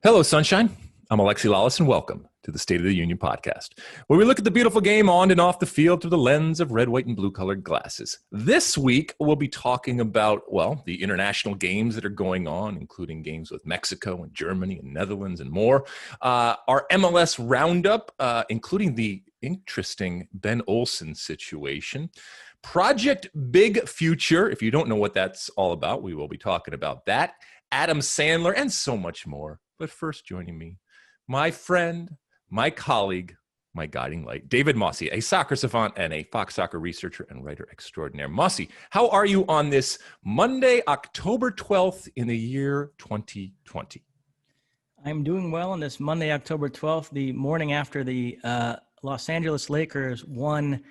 Hello, sunshine. I'm Alexi Lalas, and welcome to the State of the Union podcast, where we look at the beautiful game on and off the field through the lens of red, white, and blue-colored glasses. This week, we'll be talking about, well, the international games that are going on, including games with Mexico and Germany and Netherlands and more. Our MLS Roundup, including the interesting Ben Olsen situation. Project Big Future. If you don't know what that's all about, we will be talking about that. Adam Sandler, and so much more. But first, joining me, my friend, my colleague, my guiding light, David Mosse, a soccer savant and a Fox Soccer researcher and writer extraordinaire. Mosse, how are you on this Monday, October 12th in the year 2020? I'm doing well on this Monday, October 12th, the morning after the Los Angeles Lakers won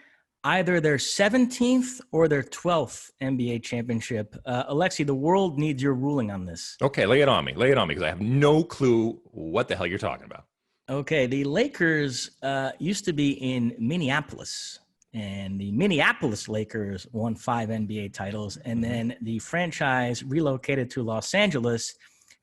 either their 17th or their 12th NBA championship. Alexi, the world needs your ruling on this. Okay, lay it on me, because I have no clue what the hell you're talking about. Okay, the Lakers used to be in Minneapolis, and the Minneapolis Lakers won 5 NBA titles, and then the franchise relocated to Los Angeles,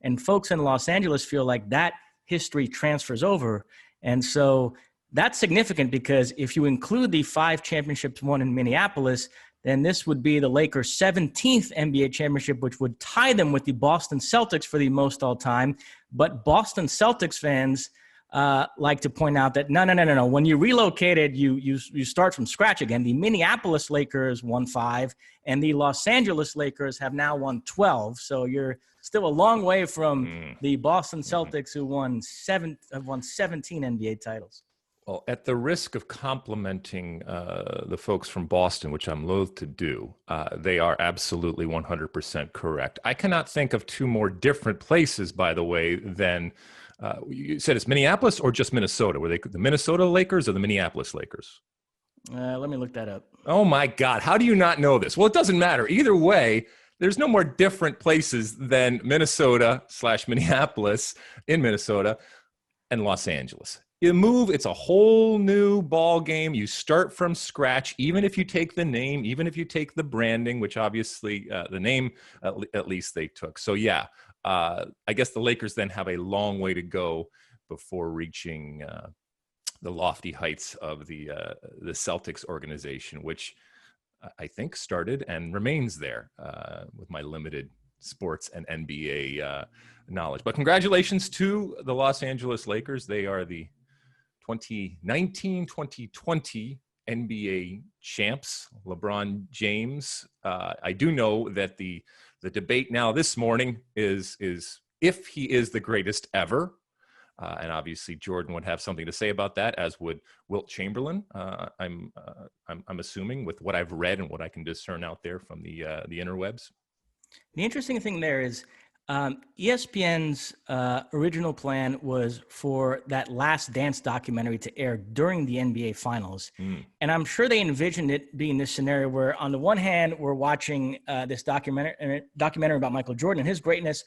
and folks in Los Angeles feel like that history transfers over, and so that's significant because if you include the 5 championships won in Minneapolis, then this would be the Lakers' 17th NBA championship, which would tie them with the Boston Celtics for the most all time. But Boston Celtics fans like to point out that no. When you relocated, you start from scratch again. The Minneapolis Lakers won 5, and the Los Angeles Lakers have now won 12. So you're still a long way from the Boston Celtics, who have won 17 NBA titles. Well, at the risk of complimenting the folks from Boston, which I'm loath to do, they are absolutely 100% correct. I cannot think of 2 more different places, by the way, than you said it's Minneapolis or just Minnesota. Were they the Minnesota Lakers or the Minneapolis Lakers? Let me look that up. Oh, my God. How do you not know this? Well, it doesn't matter. Either way, there's no more different places than Minnesota/Minneapolis in Minnesota and Los Angeles. You move, it's a whole new ball game. You start from scratch, even if you take the name, even if you take the branding, which obviously the name at least they took. So yeah, I guess the Lakers then have a long way to go before reaching the lofty heights of the Celtics organization, which I think started and remains there with my limited sports and NBA knowledge. But congratulations to the Los Angeles Lakers. They are the 2019-2020 NBA champs, LeBron James. I do know that the debate now this morning is if he is the greatest ever. And obviously Jordan would have something to say about that, as would Wilt Chamberlain. I'm assuming, with what I've read and what I can discern out there from the interwebs. The interesting thing there is ESPN's original plan was for that Last Dance documentary to air during the NBA Finals. And I'm sure they envisioned it being this scenario where, on the one hand, we're watching this documentary about Michael Jordan and his greatness,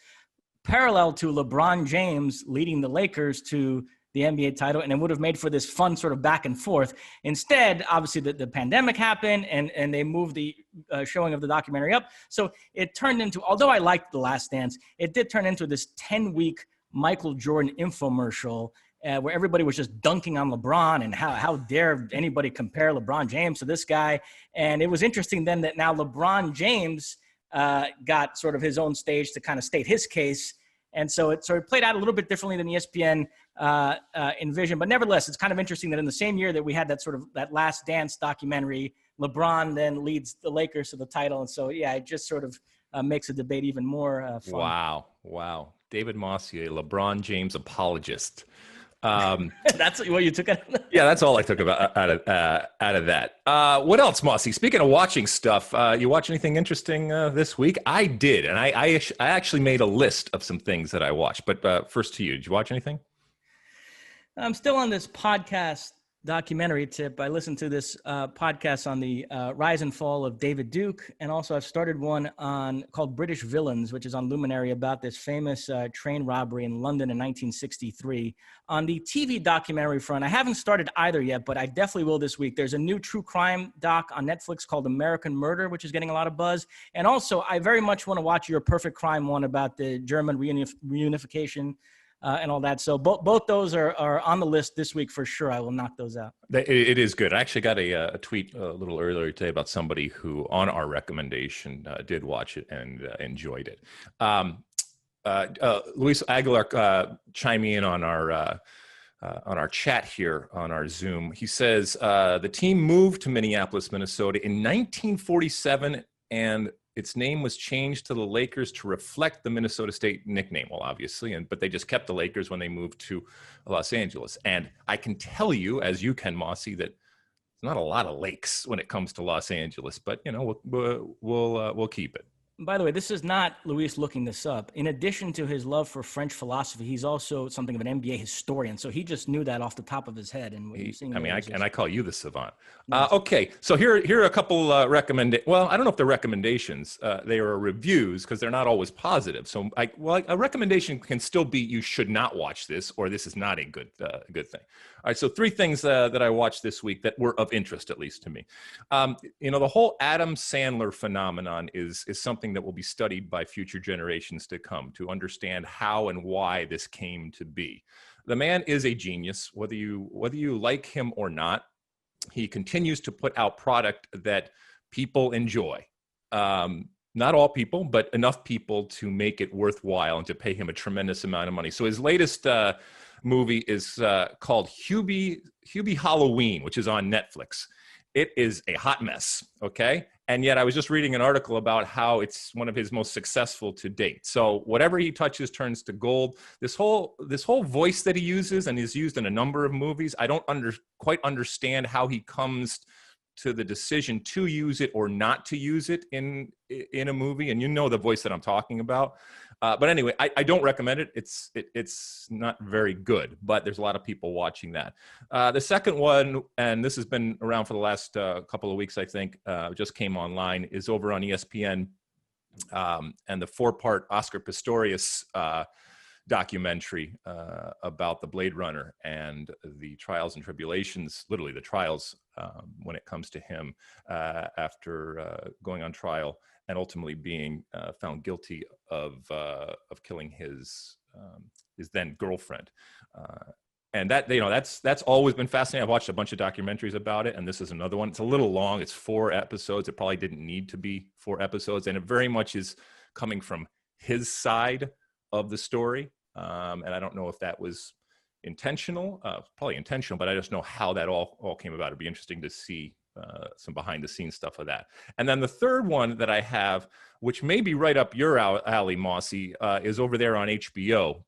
parallel to LeBron James leading the Lakers to the NBA title, and it would have made for this fun sort of back and forth. Instead, obviously, the pandemic happened, and they moved the showing of the documentary up. So it turned into, although I liked The Last Dance, it did turn into this 10-week Michael Jordan infomercial where everybody was just dunking on LeBron and how dare anybody compare LeBron James to this guy. And it was interesting then that now LeBron James got sort of his own stage to kind of state his case. And so it played out a little bit differently than ESPN envisioned. But nevertheless, it's kind of interesting that in the same year that we had that Last Dance documentary, LeBron then leads the Lakers to the title. And so, yeah, it just sort of makes the debate even more fun. Wow. David Mosse, a LeBron James apologist. That's what you took out of that? Yeah, that's all I took out of that. What else, Mosse? Speaking of watching stuff, you watch anything interesting this week? I did, and I actually made a list of some things that I watched. But first to you, did you watch anything? I'm still on this podcast documentary tip. I listened to this podcast on the rise and fall of David Duke, and also I've started one called British Villains, which is on Luminary, about this famous train robbery in London in 1963. On the TV documentary front, I haven't started either yet, but I definitely will this week. There's a new true crime doc on Netflix called American Murder, which is getting a lot of buzz. And also, I very much want to watch your Perfect Crime one about the German reunification and all that. So both those are on the list this week for sure. I will knock those out. It is good. I actually got a tweet a little earlier today about somebody who, on our recommendation, did watch it and enjoyed it. Luis Aguilar chime in on our chat here on our Zoom. He says the team moved to Minneapolis, Minnesota in 1947, and its name was changed to the Lakers to reflect the Minnesota State nickname. Well, obviously, but they just kept the Lakers when they moved to Los Angeles. And I can tell you, as you can, Mosse, that there's not a lot of lakes when it comes to Los Angeles, but we'll keep it. By the way, this is not Luis looking this up. In addition to his love for French philosophy, he's also something of an NBA historian. So he just knew that off the top of his head. And I call you the savant. Nice. Okay, so here are a couple recommendations. Well, I don't know if they're recommendations. They are reviews because they're not always positive. So, a recommendation can still be you should not watch this, or this is not a good thing. All right, so 3 things that I watched this week that were of interest, at least to me. The whole Adam Sandler phenomenon is something that will be studied by future generations to come to understand how and why this came to be. The man is a genius, whether you like him or not. He continues to put out product that people enjoy. Not all people, but enough people to make it worthwhile and to pay him a tremendous amount of money. So his latest movie is called Hubie Halloween, which is on Netflix. It is a hot mess, okay? And yet I was just reading an article about how it's one of his most successful to date. So whatever he touches turns to gold. This whole voice that he uses and is used in a number of movies, I don't quite understand how he comes to the decision to use it or not to use it in a movie. And you know the voice that I'm talking about. But anyway, I don't recommend it. It's not very good, but there's a lot of people watching that. The second one, and this has been around for the last couple of weeks, I think, just came online, is over on ESPN, and the 4-part Oscar Pistorius documentary about the Blade Runner and the trials and tribulations, literally the trials when it comes to him after going on trial and ultimately being found guilty of killing his then girlfriend. And that's always been fascinating. I've watched a bunch of documentaries about it, and this is another one. It's a little long. It's 4 episodes. It probably didn't need to be 4 episodes, and it very much is coming from his side of the story. And I don't know if that was intentional, probably intentional, but I just know how that all came about. It'd be interesting to see some behind the scenes stuff of that. And then the third one that I have, which may be right up your alley, Mosse, is over there on HBO.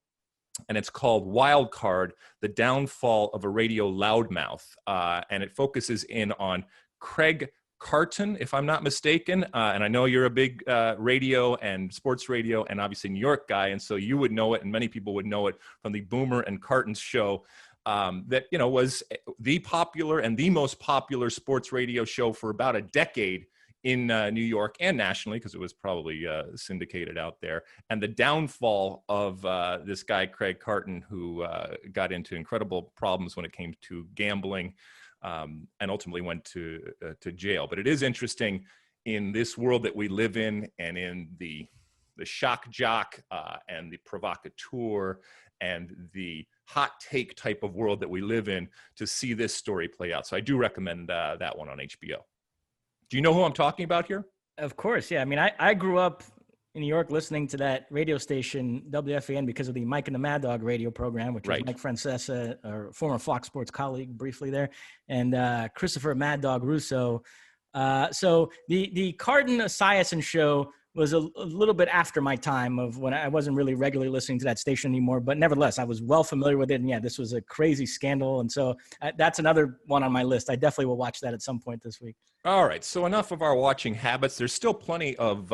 And it's called Wild Card: The Downfall of a Radio Loudmouth. And it focuses in on Craig Carton, if I'm not mistaken. And I know you're a big radio and sports radio and obviously New York guy. And so you would know it, and many people would know it from the Boomer and Carton show that, was the popular and the most popular sports radio show for about a decade in New York and nationally, because it was probably syndicated out there. And the downfall of this guy, Craig Carton, who got into incredible problems when it came to gambling, and ultimately went to jail. But it is interesting in this world that we live in, and in the shock jock and the provocateur and the hot take type of world that we live in, to see this story play out. So I do recommend that one on HBO. Do you know who I'm talking about here? Of course, yeah. I mean, I grew up in New York listening to that radio station, WFAN, because of the Mike and the Mad Dog radio program, which was Mike Francesa, a former Fox Sports colleague briefly there, and Christopher Mad Dog Russo. So the Carton Esiason show was a little bit after my time of when I wasn't really regularly listening to that station anymore, but nevertheless, I was well familiar with it. And yeah, this was a crazy scandal. And so that's another one on my list. I definitely will watch that at some point this week. All right. So enough of our watching habits. There's still plenty of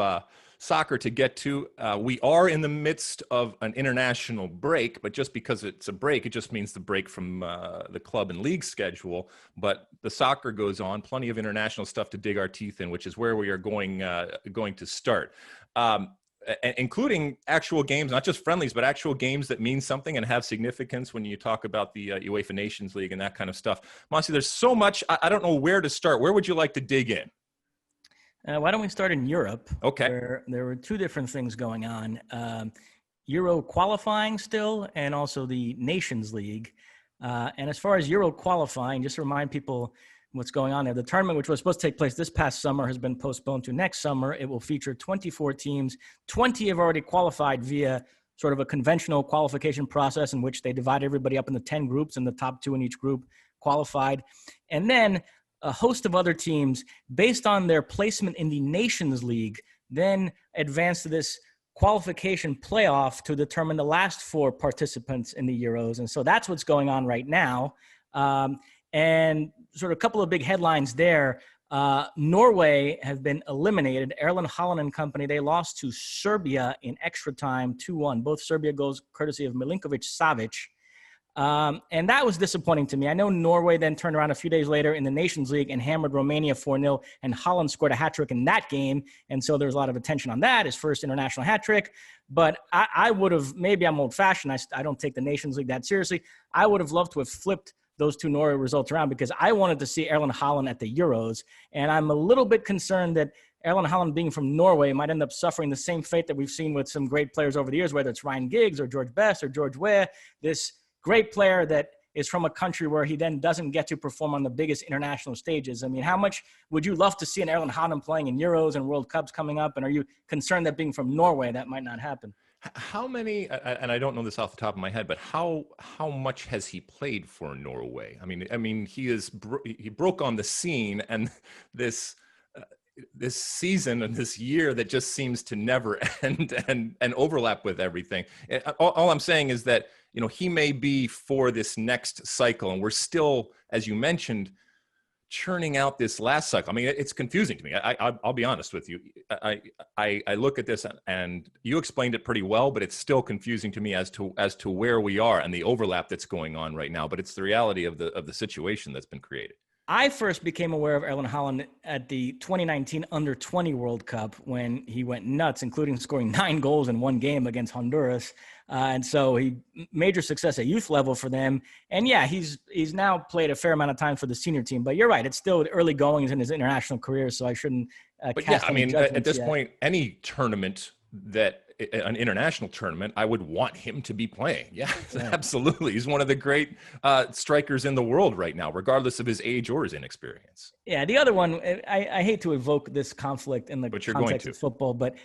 soccer to get to. We are in the midst of an international break, but just because it's a break, it just means the break from the club and league schedule. But the soccer goes on, plenty of international stuff to dig our teeth in, which is where we are going to start, including actual games, not just friendlies, but actual games that mean something and have significance when you talk about the UEFA Nations League and that kind of stuff. Mosse, there's so much. I don't know where to start. Where would you like to dig in? Why don't we start in Europe? Okay. Where there were 2 different things going on. Euro qualifying still, and also the Nations League. And as far as Euro qualifying, just to remind people what's going on there, the tournament, which was supposed to take place this past summer, has been postponed to next summer. It will feature 24 teams. 20 have already qualified via sort of a conventional qualification process in which they divide everybody up into 10 groups, and the top 2 in each group qualified. And then a host of other teams, based on their placement in the Nations League, then advance to this qualification playoff to determine the last 4 participants in the Euros. And so that's what's going on right now. And sort of a couple of big headlines there. Norway have been eliminated. Erling Haaland and company, they lost to Serbia in extra time, 2-1. Both Serbia goals courtesy of Milinkovic-Savic. And that was disappointing to me. I know Norway then turned around a few days later in the Nations League and hammered Romania 4-0, and Haaland scored a hat-trick in that game. And so there's a lot of attention on that, his first international hat-trick. But I would have, maybe I'm old-fashioned, I don't take the Nations League that seriously. I would have loved to have flipped those 2 Norway results around, because I wanted to see Erling Haaland at the Euros. And I'm a little bit concerned that Erling Haaland, being from Norway, might end up suffering the same fate that we've seen with some great players over the years, whether it's Ryan Giggs or George Best or George Weah, this great player that is from a country where he then doesn't get to perform on the biggest international stages. I mean, how much would you love to see an Erling Haaland playing in Euros and World Cups coming up? And are you concerned that being from Norway, that might not happen? How many, and I don't know this off the top of my head, but how much has he played for Norway? I mean, he broke on the scene, and this season and this year that just seems to never end and overlap with everything. All I'm saying is that, he may be for this next cycle, and we're still, as you mentioned, churning out this last cycle. I mean, it's confusing to me. I'll be honest with you. I look at this, and you explained it pretty well, but it's still confusing to me as to where we are and the overlap that's going on right now. But it's the reality of the situation that's been created. I first became aware of Erling Haaland at the 2019 Under-20 World Cup, when he went nuts, including scoring 9 goals in 1 game against Honduras. And so he major success at youth level for them. And yeah, he's now played a fair amount of time for the senior team. But you're right, it's still early goings in his international career, so I shouldn't cast any judgments at this yet. point, any tournament an international tournament, I would want him to be playing. Yeah, absolutely. He's one of the great strikers in the world right now, regardless of his age or his inexperience. Yeah, the other one, I hate to evoke this conflict in the context of football, but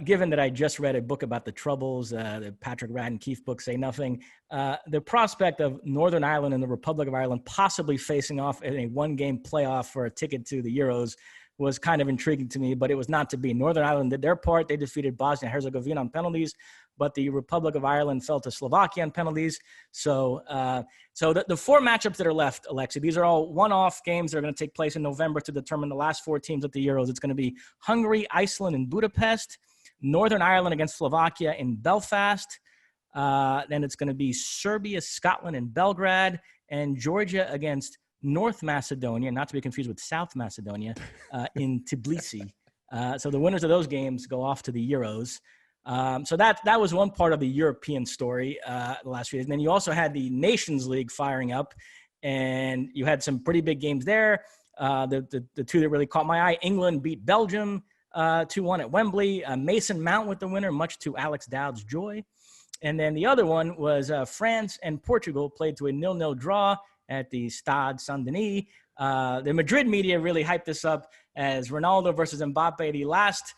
given that I just read a book about the Troubles, the Patrick Radden Keefe book, Say Nothing, the prospect of Northern Ireland and the Republic of Ireland possibly facing off in a 1-game playoff for a ticket to the Euros was kind of intriguing to me, but it was not to be. Northern Ireland did their part. They defeated Bosnia-Herzegovina on penalties, but the Republic of Ireland fell to Slovakia on penalties. So the 4 matchups that are left, Alexi, these are all one-off games that are going to take place in November to determine the last 4 teams at the Euros. It's going to be Hungary, Iceland, and Budapest, Northern Ireland against Slovakia in Belfast. Then it's going to be Serbia, Scotland, and Belgrade, and Georgia against North Macedonia, not to be confused with South Macedonia, in Tbilisi. So the winners of those games go off to the Euros. So that was one part of the European story the last few days. And then you also had the Nations League firing up, and you had some pretty big games there. The 2 that really caught my eye: England beat Belgium 2-1 at Wembley. Mason Mount with the winner, much to Alex Dowd's joy. And then the other one was France and Portugal played to a 0-0 draw at the Stade Saint-Denis. The Madrid media really hyped this up as Ronaldo versus Mbappe, the last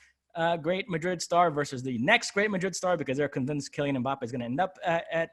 great Madrid star versus the next great Madrid star, because they're convinced Kylian Mbappe is going to end up at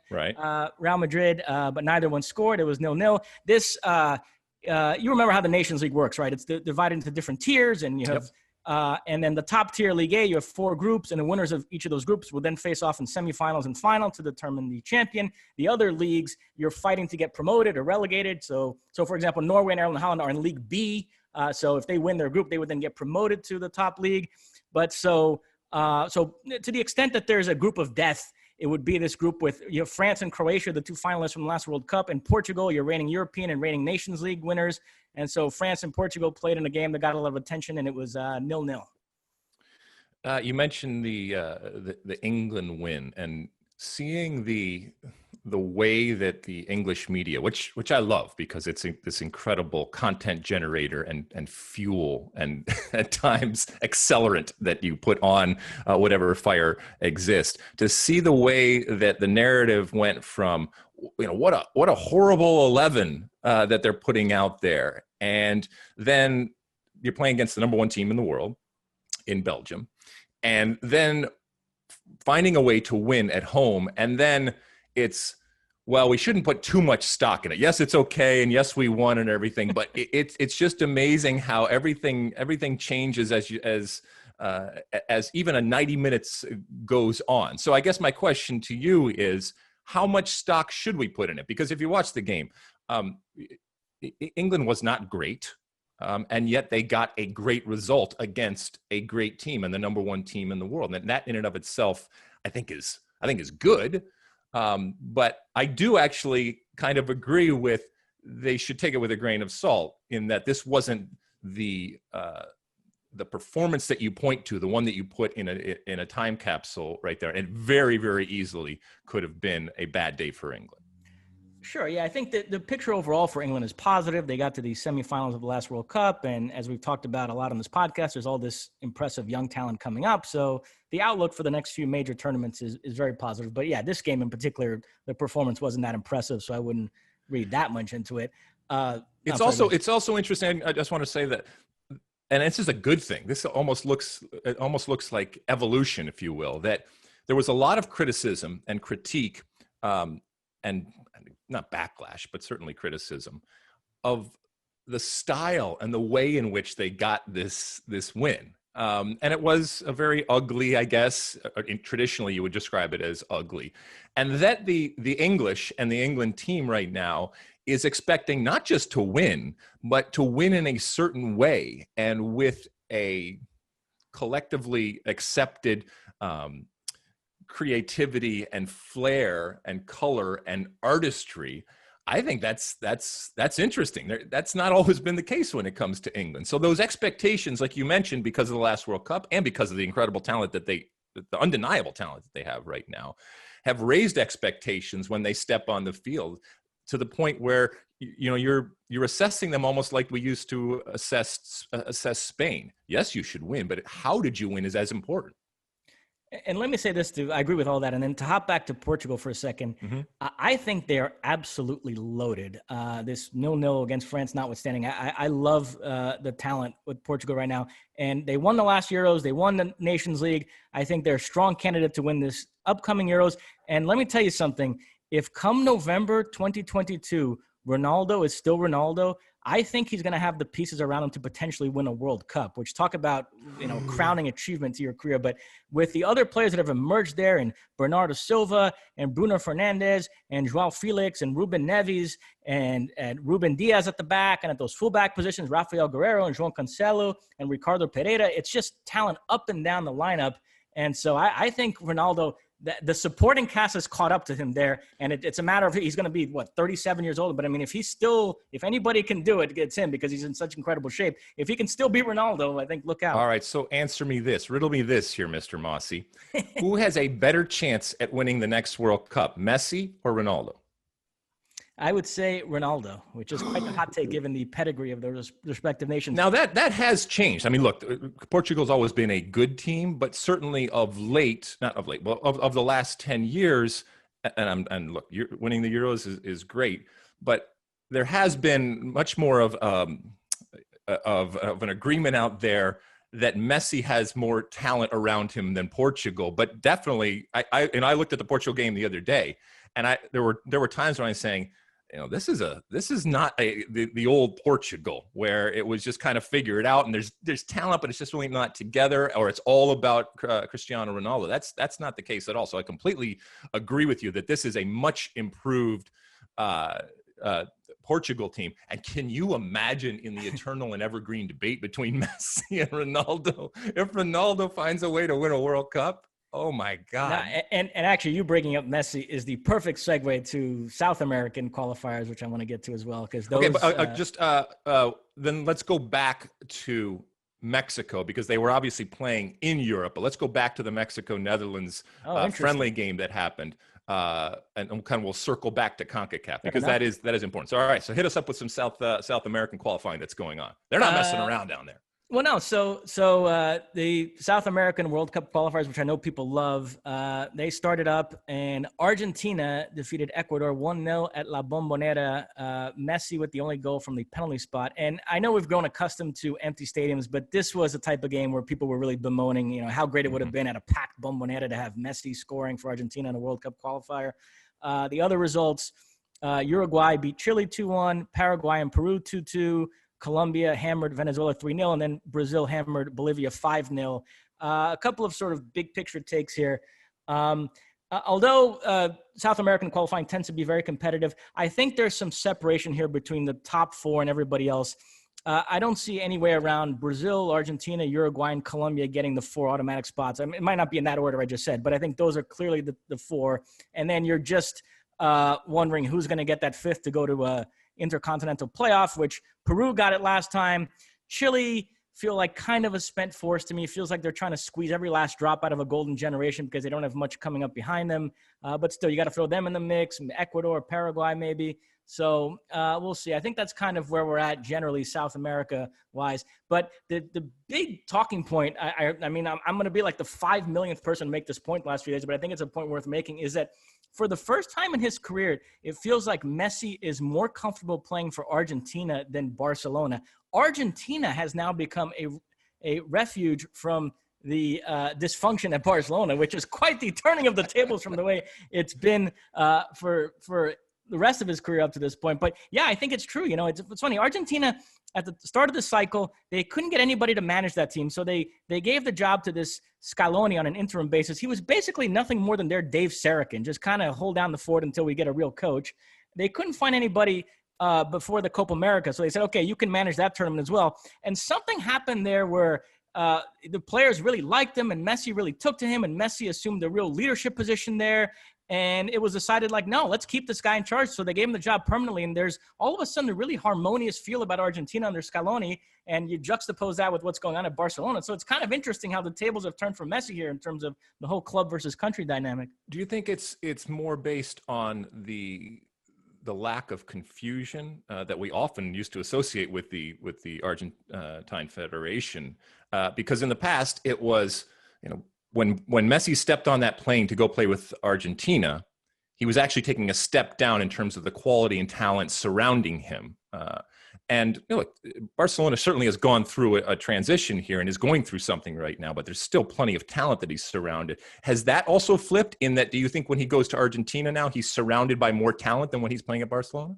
Real Madrid, but neither one scored. It was 0-0. This, you remember how the Nations League works, right? It's divided into different tiers, and you have and then the top tier Ligue A, you have 4 groups, and the winners of each of those groups will then face off in semifinals and final to determine the champion. The other leagues, you're fighting to get promoted or relegated. So for example, Norway and Erling Haaland are in League B. So if they win their group, they would then get promoted to the top league. But so to the extent that there's a group of death, it would be this group with France and Croatia, the 2 finalists from the last World Cup, and Portugal, your reigning European and reigning Nations League winners. And so France and Portugal played in a game that got a lot of attention, and it was 0-0. You mentioned the England win, and seeing the the way that the English media, which I love because it's this incredible content generator and fuel and at times accelerant that you put on whatever fire exists, to see the way that the narrative went from, what a horrible 11 that they're putting out there. And then you're playing against the number one team in the world in Belgium, and then finding a way to win at home. And then it's, well, we shouldn't put too much stock in it. Yes, it's okay. And yes, we won and everything, but it's just amazing how everything changes as even a 90 minutes goes on. So I guess my question to you is, how much stock should we put in it? Because if you watch the game, England was not great. And yet they got a great result against a great team and the number one team in the world. And that in and of itself, I think is good. But I do actually kind of agree with, they should take it with a grain of salt, in that this wasn't the performance that you point to, the one that you put in a time capsule right there. And very, very easily could have been a bad day for England. Sure. Yeah, I think that the picture overall for England is positive. They got to the semifinals of the last World Cup. And as we've talked about a lot on this podcast, there's all this impressive young talent coming up. So the outlook for the next few major tournaments is very positive. But yeah, this game in particular, the performance wasn't that impressive, so I wouldn't read that much into it. It's also interesting. I just want to say that, and this is a good thing, this almost looks like evolution, if you will, that there was a lot of criticism and critique, and not backlash, but certainly criticism of the style and the way in which they got this win. And it was a very ugly, I guess, traditionally you would describe it as ugly. And that the English and the England team right now is expecting not just to win, but to win in a certain way and with a collectively accepted creativity and flair and color and artistry. I think that's interesting. That's not always been the case when it comes to England. So those expectations, like you mentioned, because of the last World Cup and because of the incredible talent the undeniable talent that they have right now, have raised expectations when they step on the field, to the point where you're assessing them almost like we used to assess Spain. Yes, you should win, but how did you win is as important. And let me say this too. I agree with all that. And then to hop back to Portugal for a second, I think they are absolutely loaded. This 0-0 against France notwithstanding, I love the talent with Portugal right now. And they won the last Euros. They won the Nations League. I think they're a strong candidate to win this upcoming Euros. And let me tell you something. If come November 2022, Ronaldo is still Ronaldo, I think he's going to have the pieces around him to potentially win a World Cup, which talk about, crowning achievement to your career. But with the other players that have emerged there, and Bernardo Silva and Bruno Fernandes and Joao Felix and Ruben Neves and Ruben Diaz at the back, and at those fullback positions, Rafael Guerreiro and João Cancelo and Ricardo Pereira, it's just talent up and down the lineup. And so I think Ronaldo, the supporting cast has caught up to him there, and it's a matter of, he's going to be 37 years old. But I mean, if anybody can do it, it's him, because he's in such incredible shape. If he can still beat Ronaldo, I think look out. All right, so riddle me this here, Mr. Mosse. Who has a better chance at winning the next World Cup, Messi or Ronaldo? I would say Ronaldo, which is quite a hot take given the pedigree of those respective nations. Now that has changed. I mean, look, Portugal's always been a good team, but certainly of the last 10 years, and look, winning the Euros is great, but there has been much more of an agreement out there that Messi has more talent around him than Portugal. But definitely, I looked at the Portugal game the other day, and there were times when I was saying, this is not the old Portugal where it was just kind of figure it out and there's talent, but it's just really not together, or it's all about Cristiano Ronaldo. That's not the case at all. So I completely agree with you that this is a much improved Portugal team. And can you imagine in the eternal and evergreen debate between Messi and Ronaldo, if Ronaldo finds a way to win a World Cup? Oh my God. Now, and actually, you bringing up Messi is the perfect segue to South American qualifiers, which I want to get to as well. Because those. Okay, but then let's go back to Mexico, because they were obviously playing in Europe. But let's go back to the Mexico-Netherlands friendly game that happened. and kind of we'll circle back to CONCACAF because that is important. So all right, so hit us up with some South American qualifying that's going on. They're not messing around down there. Well, no. So the South American World Cup qualifiers, which I know people love, they started up, and Argentina defeated Ecuador 1-0 at La Bombonera. Messi with the only goal from the penalty spot. And I know we've grown accustomed to empty stadiums, but this was a type of game where people were really bemoaning, you know, how great it would have been at a packed Bombonera to have Messi scoring for Argentina in a World Cup qualifier. The other results: Uruguay beat Chile 2-1, Paraguay and Peru 2-2. Colombia hammered Venezuela 3-0, and then Brazil hammered Bolivia 5-0. A couple of sort of big picture takes here. Although South American qualifying tends to be very competitive, I think there's some separation here between the top four and everybody else. I don't see any way around Brazil, Argentina, Uruguay, and Colombia getting the 4 automatic spots. I mean, it might not be in that order I just said, but I think those are clearly the 4. And then you're just wondering who's going to get that 5th to go to intercontinental playoff, which Peru got it last time. Chile feel like kind of a spent force to me. It feels like they're trying to squeeze every last drop out of a golden generation because they don't have much coming up behind them. But still, you got to throw them in the mix, Ecuador, Paraguay maybe. So we'll see. I think that's kind of where we're at generally, South America wise. But the big talking point, I mean, I'm going to be like the 5 millionth person to make this point the last few days, but I think it's a point worth making, is that for the first time in his career, it feels like Messi is more comfortable playing for Argentina than Barcelona. Argentina has now become a refuge from the dysfunction at Barcelona, which is quite the turning of the tables from the way it's been for the rest of his career up to this point. But yeah, I think it's true. You know, it's funny. Argentina, at the start of the cycle, they couldn't get anybody to manage that team. So they gave the job to this Scaloni on an interim basis. He was basically nothing more than their Dave Saracen, just kind of hold down the fort until we get a real coach. They couldn't find anybody before the Copa America. So they said, okay, you can manage that tournament as well. And something happened there where the players really liked him, and Messi really took to him, and Messi assumed a real leadership position there. And it was decided, like, no, let's keep this guy in charge. So they gave him the job permanently. And there's all of a sudden a really harmonious feel about Argentina under Scaloni. And you juxtapose that with what's going on at Barcelona. So it's kind of interesting how the tables have turned for Messi here in terms of the whole club versus country dynamic. Do you think it's more based on the lack of confusion that we often used to associate with the Argentine Federation? Because in the past, it was, you know, when Messi stepped on that plane to go play with Argentina, he was actually taking a step down in terms of the quality and talent surrounding him. And you know, look, Barcelona certainly has gone through a transition here and is going through something right now, but there's still plenty of talent that he's surrounded. Has that also flipped in that, do you think when he goes to Argentina now, he's surrounded by more talent than when he's playing at Barcelona?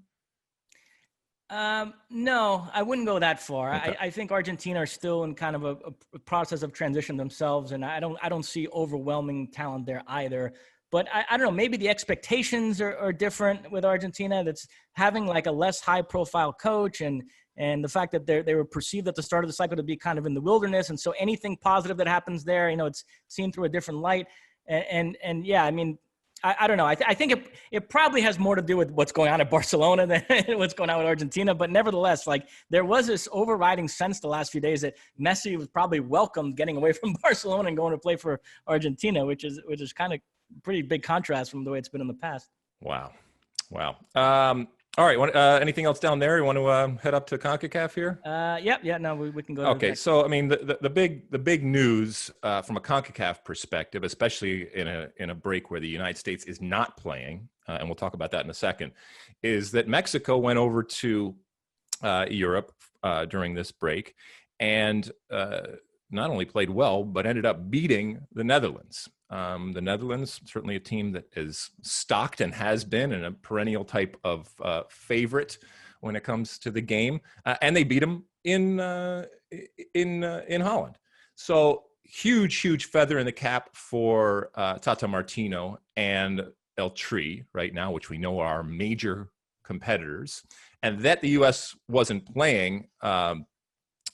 No, I wouldn't go that far. Okay. I think Argentina are still in kind of a process of transition themselves, and I don't see overwhelming talent there either. But I don't know, maybe the expectations are different with Argentina. That's having like a less high profile coach, and the fact that they were perceived at the start of the cycle to be kind of in the wilderness. And so anything positive that happens there, you know, it's seen through a different light. And yeah, I mean, I don't know. I think it probably has more to do with what's going on at Barcelona than what's going on with Argentina. But nevertheless, like, there was this overriding sense the last few days that Messi was probably welcomed getting away from Barcelona and going to play for Argentina, which is kind of pretty big contrast from the way it's been in the past. Wow. All right. Anything else down there? You want to head up to CONCACAF here? Yeah. No, we can go. Okay. So, I mean, the big news from a CONCACAF perspective, especially in a break where the United States is not playing, and we'll talk about that in a second, is that Mexico went over to Europe during this break and not only played well, but ended up beating the Netherlands. The Netherlands, certainly a team that is stocked and has been in a perennial type of favorite when it comes to the game, and they beat them in Holland. So huge feather in the cap for Tata Martino and El Tri right now, which we know are our major competitors, and that the U.S. wasn't playing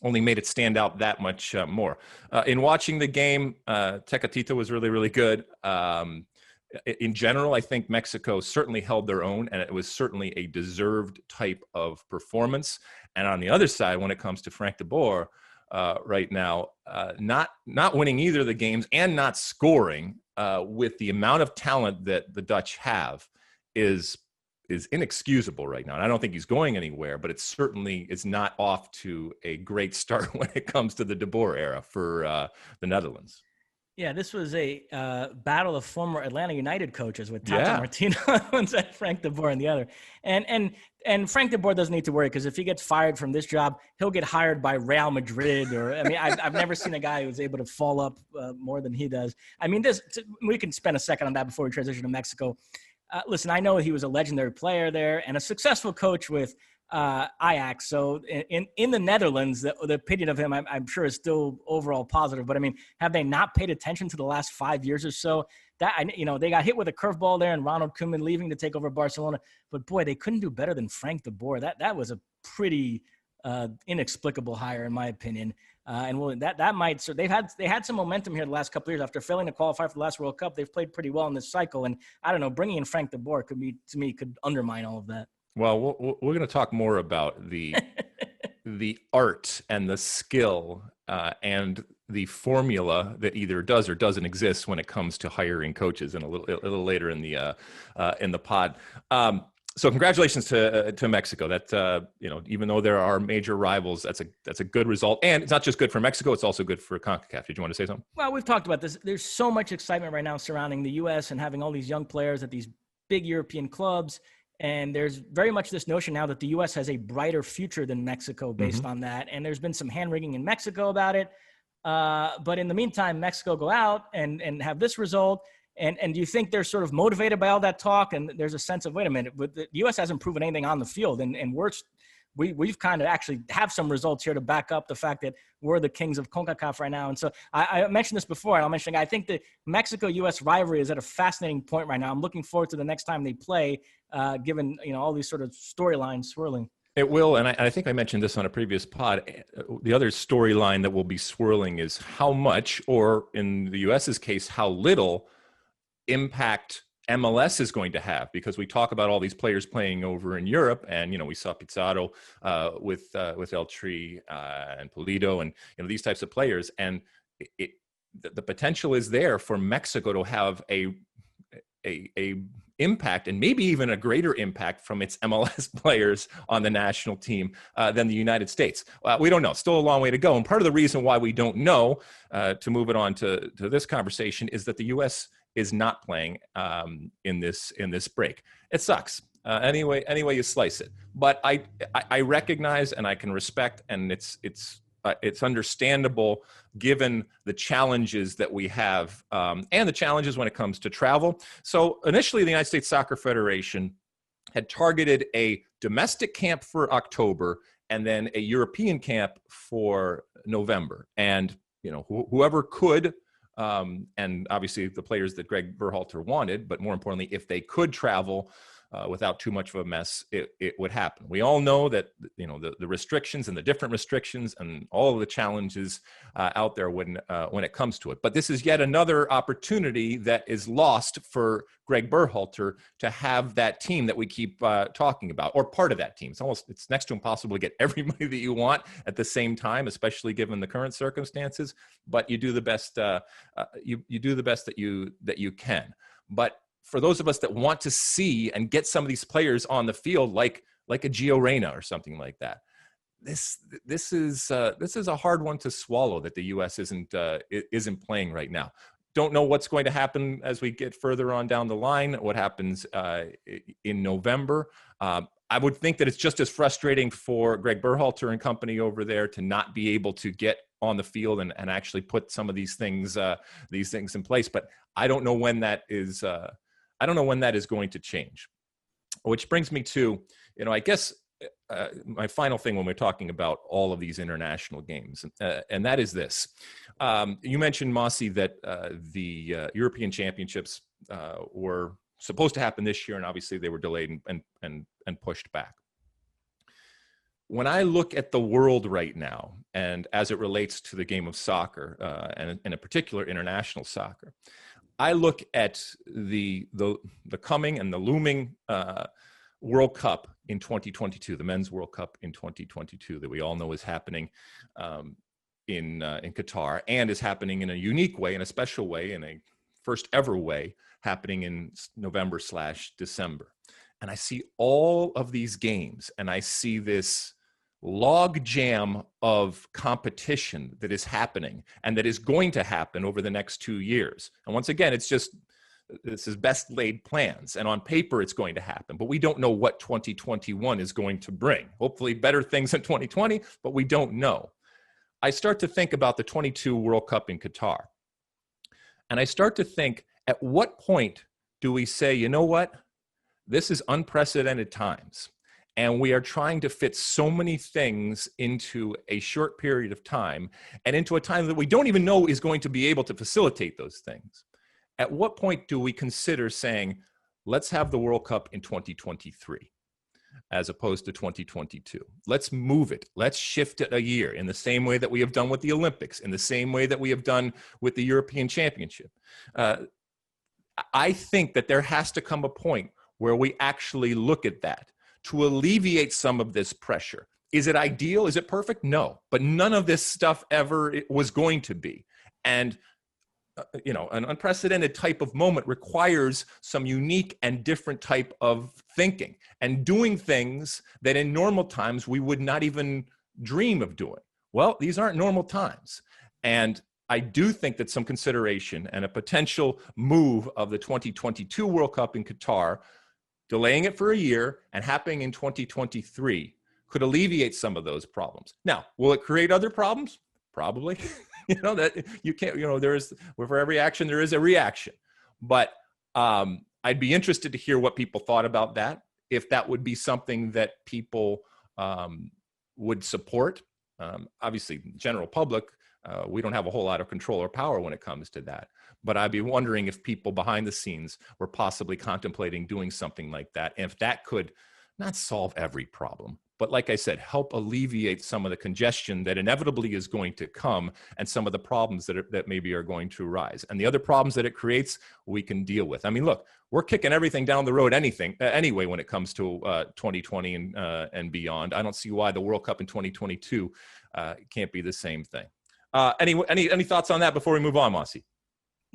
only made it stand out that much more. In watching the game, Tecatito was really good. In general, I think Mexico certainly held their own, and it was certainly a deserved type of performance. And on the other side, when it comes to Frank de Boer right now, not winning either of the games and not scoring, with the amount of talent that the Dutch have is inexcusable right now. And I don't think he's going anywhere, but it certainly is not off to a great start when it comes to the De Boer era for the Netherlands. Yeah, this was a battle of former Atlanta United coaches with Tata Martino on one side, Frank de Boer on the other. And Frank de Boer doesn't need to worry, because if he gets fired from this job, he'll get hired by Real Madrid. Or I mean, I've never seen a guy who's able to fall up more than he does. I mean, we can spend a second on that before we transition to Mexico. Listen, I know he was a legendary player there and a successful coach with Ajax. So in the Netherlands, the opinion of him, I'm sure, is still overall positive. But I mean, have they not paid attention to the last 5 years or so? They got hit with a curveball there, and Ronald Koeman leaving to take over Barcelona. But boy, they couldn't do better than Frank de Boer. That was a pretty inexplicable hire, in my opinion. They had some momentum here the last couple of years after failing to qualify for the last World Cup. They've played pretty well in this cycle, and I don't know, bringing in Frank de Boer could undermine all of that. Well, we're going to talk more about the art and the skill and the formula that either does or doesn't exist when it comes to hiring coaches, and a little later in the pod. So congratulations to Mexico. That even though there are major rivals, that's a good result, and it's not just good for Mexico; it's also good for Concacaf. Did you want to say something? Well, we've talked about this. There's so much excitement right now surrounding the U.S. and having all these young players at these big European clubs. And there's very much this notion now that the U.S. has a brighter future than Mexico based on that. And there's been some hand-wringing in Mexico about it. But in the meantime, Mexico go out and have this result. And do you think they're sort of motivated by all that talk? And there's a sense of, wait a minute, but the U.S. hasn't proven anything on the field. And we've kind of actually have some results here to back up the fact that we're the kings of CONCACAF right now. And so I mentioned this before, and I'll mention, I think the Mexico-U.S. rivalry is at a fascinating point right now. I'm looking forward to the next time they play, given all these sort of storylines swirling. It will, and I think I mentioned this on a previous pod. The other storyline that will be swirling is how much, or in the U.S.'s case, how little impact MLS is going to have, because we talk about all these players playing over in Europe, and we saw Pizarro with El Tri and Pulido, and these types of players, and the potential is there for Mexico to have a impact, and maybe even a greater impact from its MLS players on the national team than the United States. We don't know. Still a long way to go. And part of the reason why we don't know, to move it on to this conversation, is that the U.S. is not playing in this break. It sucks. Anyway you slice it. But I recognize, and I can respect, and it's understandable given the challenges that we have and the challenges when it comes to travel. So initially, the United States Soccer Federation had targeted a domestic camp for October and then a European camp for November. And whoever could, and obviously the players that Greg Berhalter wanted, but more importantly, if they could travel without too much of a mess, it would happen. We all know that the restrictions and the different restrictions and all of the challenges out there when it comes to it. But this is yet another opportunity that is lost for Greg Berhalter to have that team that we keep talking about, or part of that team. It's next to impossible to get everybody that you want at the same time, especially given the current circumstances. But you do the best. You do the best that you can. But for those of us that want to see and get some of these players on the field, like a Gio Reyna or something like that, this is a hard one to swallow, that the U.S. isn't playing right now. Don't know what's going to happen as we get further on down the line. What happens in November? I would think that it's just as frustrating for Greg Berhalter and company over there to not be able to get on the field and actually put some of these things in place. But I don't know when that is. I don't know when that is going to change. Which brings me to, I guess my final thing when we're talking about all of these international games, and that is this. You mentioned, Mosse, that the European Championships were supposed to happen this year, and obviously they were delayed and pushed back. When I look at the world right now, and as it relates to the game of soccer, and in particular international soccer, I look at the coming and the looming World Cup in 2022, the Men's World Cup in 2022, that we all know is happening in Qatar, and is happening in a unique way, in a special way, in a first ever way happening in November/December. And I see all of these games, and I see this log jam of competition that is happening and that is going to happen over the next 2 years. And once again, this is best laid plans, and on paper it's going to happen, but we don't know what 2021 is going to bring. Hopefully better things than 2020, but we don't know. I start to think about the 22 World Cup in Qatar, and I start to think, at what point do we say, you know what, this is unprecedented times, and we are trying to fit so many things into a short period of time and into a time that we don't even know is going to be able to facilitate those things. At what point do we consider saying, let's have the World Cup in 2023 as opposed to 2022? Let's move it. Let's shift it a year in the same way that we have done with the Olympics, in the same way that we have done with the European Championship. I think that there has to come a point where we actually look at that to alleviate some of this pressure. Is it ideal? Is it perfect? No, but none of this stuff ever was going to be. And an unprecedented type of moment requires some unique and different type of thinking and doing things that in normal times we would not even dream of doing. Well, these aren't normal times. And I do think that some consideration and a potential move of the 2022 World Cup in Qatar, delaying it for a year and happening in 2023, could alleviate some of those problems. Now, will it create other problems? Probably. That you can't, for every action, there is a reaction. But I'd be interested to hear what people thought about that, if that would be something that people would support. Obviously, general public, we don't have a whole lot of control or power when it comes to that. But I'd be wondering if people behind the scenes were possibly contemplating doing something like that, and if that could not solve every problem, but like I said, help alleviate some of the congestion that inevitably is going to come and some of the problems that maybe are going to arise. And the other problems that it creates, we can deal with. I mean, look, we're kicking everything down the road anyway when it comes to 2020 and beyond. I don't see why the World Cup in 2022 can't be the same thing. Any thoughts on that before we move on, Mosse?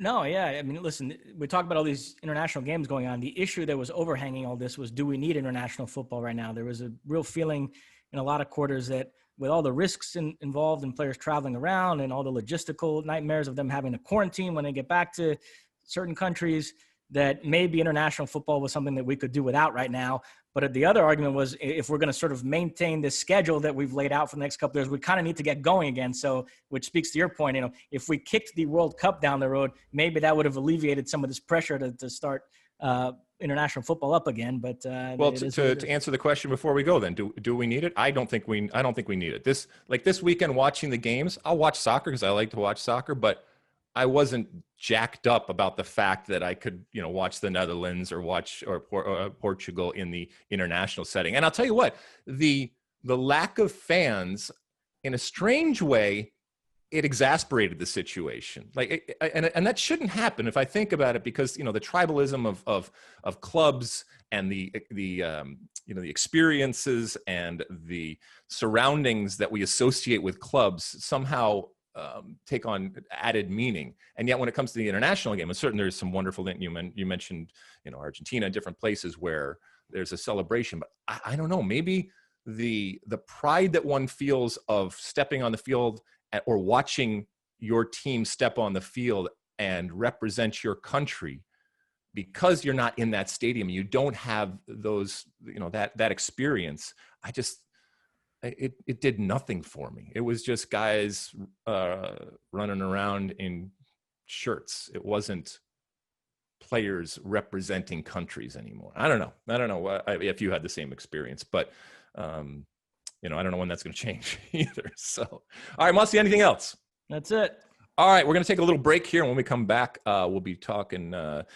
No, yeah. I mean, listen, we talked about all these international games going on. The issue that was overhanging all this was, do we need international football right now? There was a real feeling in a lot of quarters that with all the risks involved in players traveling around and all the logistical nightmares of them having to quarantine when they get back to certain countries, that maybe international football was something that we could do without right now. But the other argument was, if we're going to sort of maintain this schedule that we've laid out for the next couple of years, we kind of need to get going again. So, which speaks to your point, if we kicked the World Cup down the road, maybe that would have alleviated some of this pressure to start international football up again. But well, to answer the question before we go, then, do we need it? I don't think we need it. This weekend watching the games, I'll watch soccer because I like to watch soccer, but I wasn't jacked up about the fact that I could, watch the Netherlands or watch Portugal in the international setting. And I'll tell you what, the lack of fans, in a strange way, it exasperated the situation. And that shouldn't happen if I think about it, because the tribalism of clubs and the experiences and the surroundings that we associate with clubs somehow take on added meaning. And yet when it comes to the international game, and certainly there's some wonderful things you mentioned, Argentina and different places where there's a celebration, but I don't know, maybe the pride that one feels of stepping on the field or watching your team step on the field and represent your country, because you're not in that stadium, you don't have those, that experience. It did nothing for me. It was just guys running around in shirts. It wasn't players representing countries anymore. I don't know if you had the same experience, but I don't know when that's going to change either. So, all right, Mosse, anything else? That's it. All right, we're going to take a little break here. And when we come back, we'll be talking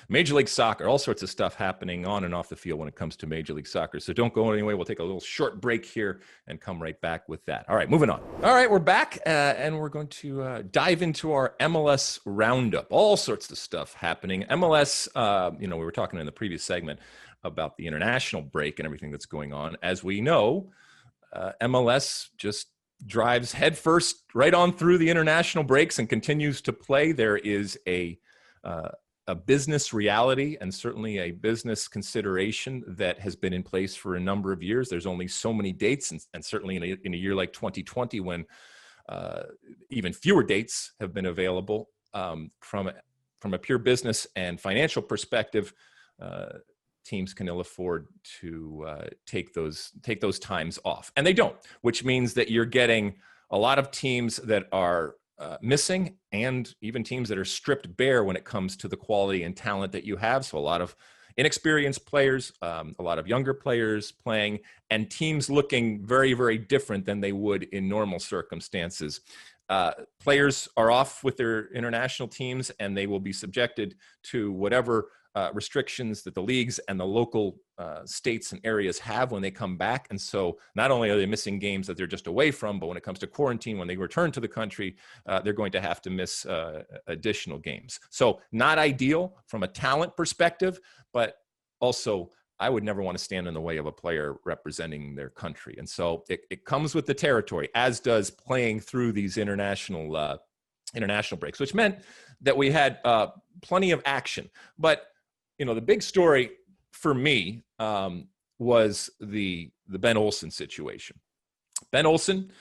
Major League Soccer, all sorts of stuff happening on and off the field when it comes to Major League Soccer. So don't go anywhere. We'll take a little short break here and come right back with that. All right, moving on. All right, we're back, and we're going to dive into our MLS Roundup. All sorts of stuff happening. MLS, we were talking in the previous segment about the international break and everything that's going on. As we know, MLS just drives headfirst right on through the international breaks and continues to play. There is a a business reality and certainly a business consideration that has been in place for a number of years. There's only so many dates, and certainly in a year like 2020, when even fewer dates have been available, from a pure business and financial perspective, teams can ill afford to take those times off, and they don't, which means that you're getting a lot of teams that are missing, and even teams that are stripped bare when it comes to the quality and talent that you have. So a lot of inexperienced players, a lot of younger players playing, and teams looking very, very different than they would in normal circumstances. Players are off with their international teams, and they will be subjected to whatever restrictions that the leagues and the local states and areas have when they come back. And so not only are they missing games that they're just away from, but when it comes to quarantine, when they return to the country, they're going to have to miss additional games. So not ideal from a talent perspective, but also I would never want to stand in the way of a player representing their country. And so it comes with the territory, as does playing through these international breaks, which meant that we had plenty of action. But the big story for me was the Ben Olsen situation. Ben Olsen,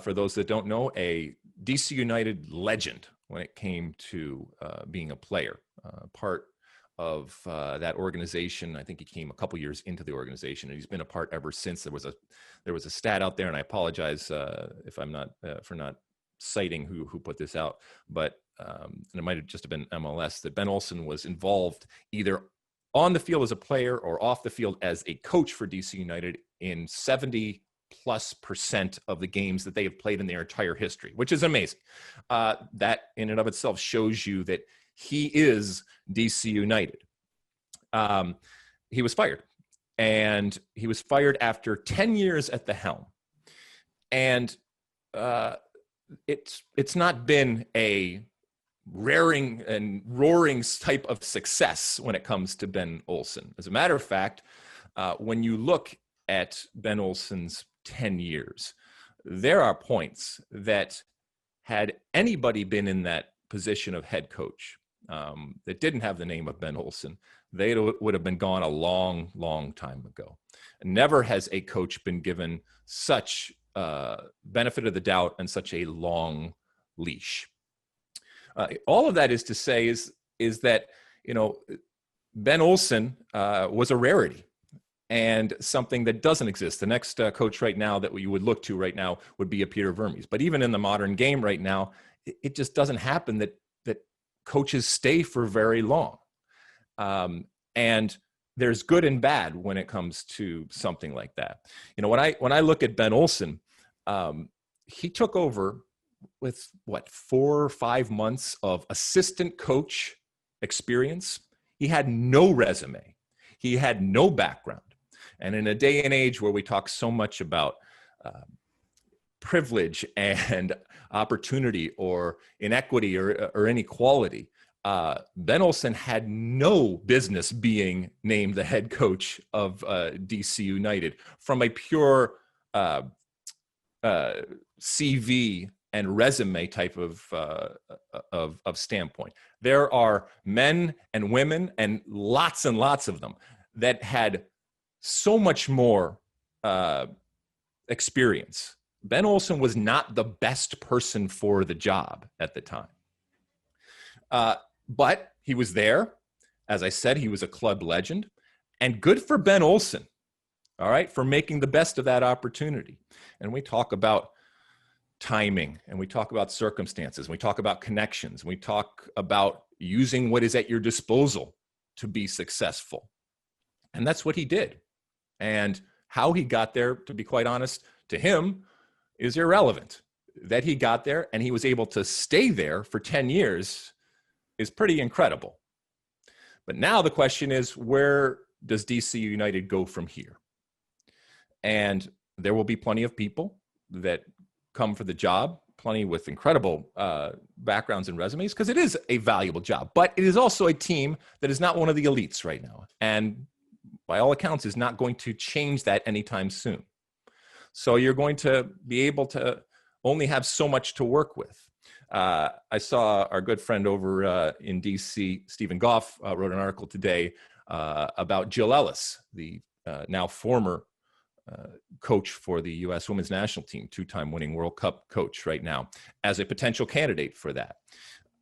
for those that don't know, a DC United legend when it came to being a player, part of that organization. I think he came a couple years into the organization, and he's been a part ever since. There was a stat out there, and I apologize if I'm not for not citing who put this out, but and it might have just been MLS, that Ben Olsen was involved either on the field as a player or off the field as a coach for DC United in 70+% of the games that they have played in their entire history, which is amazing. That in and of itself shows you that he is DC United. He was fired, and he was fired after 10 years at the helm. And it's not been a raring and roaring type of success when it comes to Ben Olsen. As a matter of fact, when you look at Ben Olsen's 10 years, there are points that, had anybody been in that position of head coach that didn't have the name of Ben Olsen, they would have been gone a long, long time ago. Never has a coach been given such benefit of the doubt and such a long leash. All of that is to say is that, Ben Olsen was a rarity and something that doesn't exist. The next coach right now that you would look to right now would be a Peter Vermes. But even in the modern game right now, it just doesn't happen that coaches stay for very long. And there's good and bad when it comes to something like that. When I look at Ben Olsen, he took over with 4 or 5 months of assistant coach experience. He had no resume. He had no background. And in a day and age where we talk so much about privilege and opportunity or inequity or inequality, Ben Olsen had no business being named the head coach of DC United from a pure CV and resume type of standpoint. There are men and women, and lots of them, that had so much more experience. Ben Olsen was not the best person for the job at the time. But he was there. As I said, he was a club legend. And good for Ben Olsen, all right, for making the best of that opportunity. And we talk about timing, and we talk about circumstances, and we talk about connections, and we talk about using what is at your disposal to be successful. And that's what he did. And how he got there, to be quite honest, to him is irrelevant. That he got there and he was able to stay there for 10 years is pretty incredible. But now the question is, where does DC United go from here? And there will be plenty of people that come for the job, plenty with incredible backgrounds and resumes, because it is a valuable job. But it is also a team that is not one of the elites right now. And by all accounts, is not going to change that anytime soon. So you're going to be able to only have so much to work with. I saw our good friend over in DC, Stephen Goff, wrote an article today about Jill Ellis, the now former coach for the U.S. women's national team, two-time winning World Cup coach right now, as a potential candidate for that.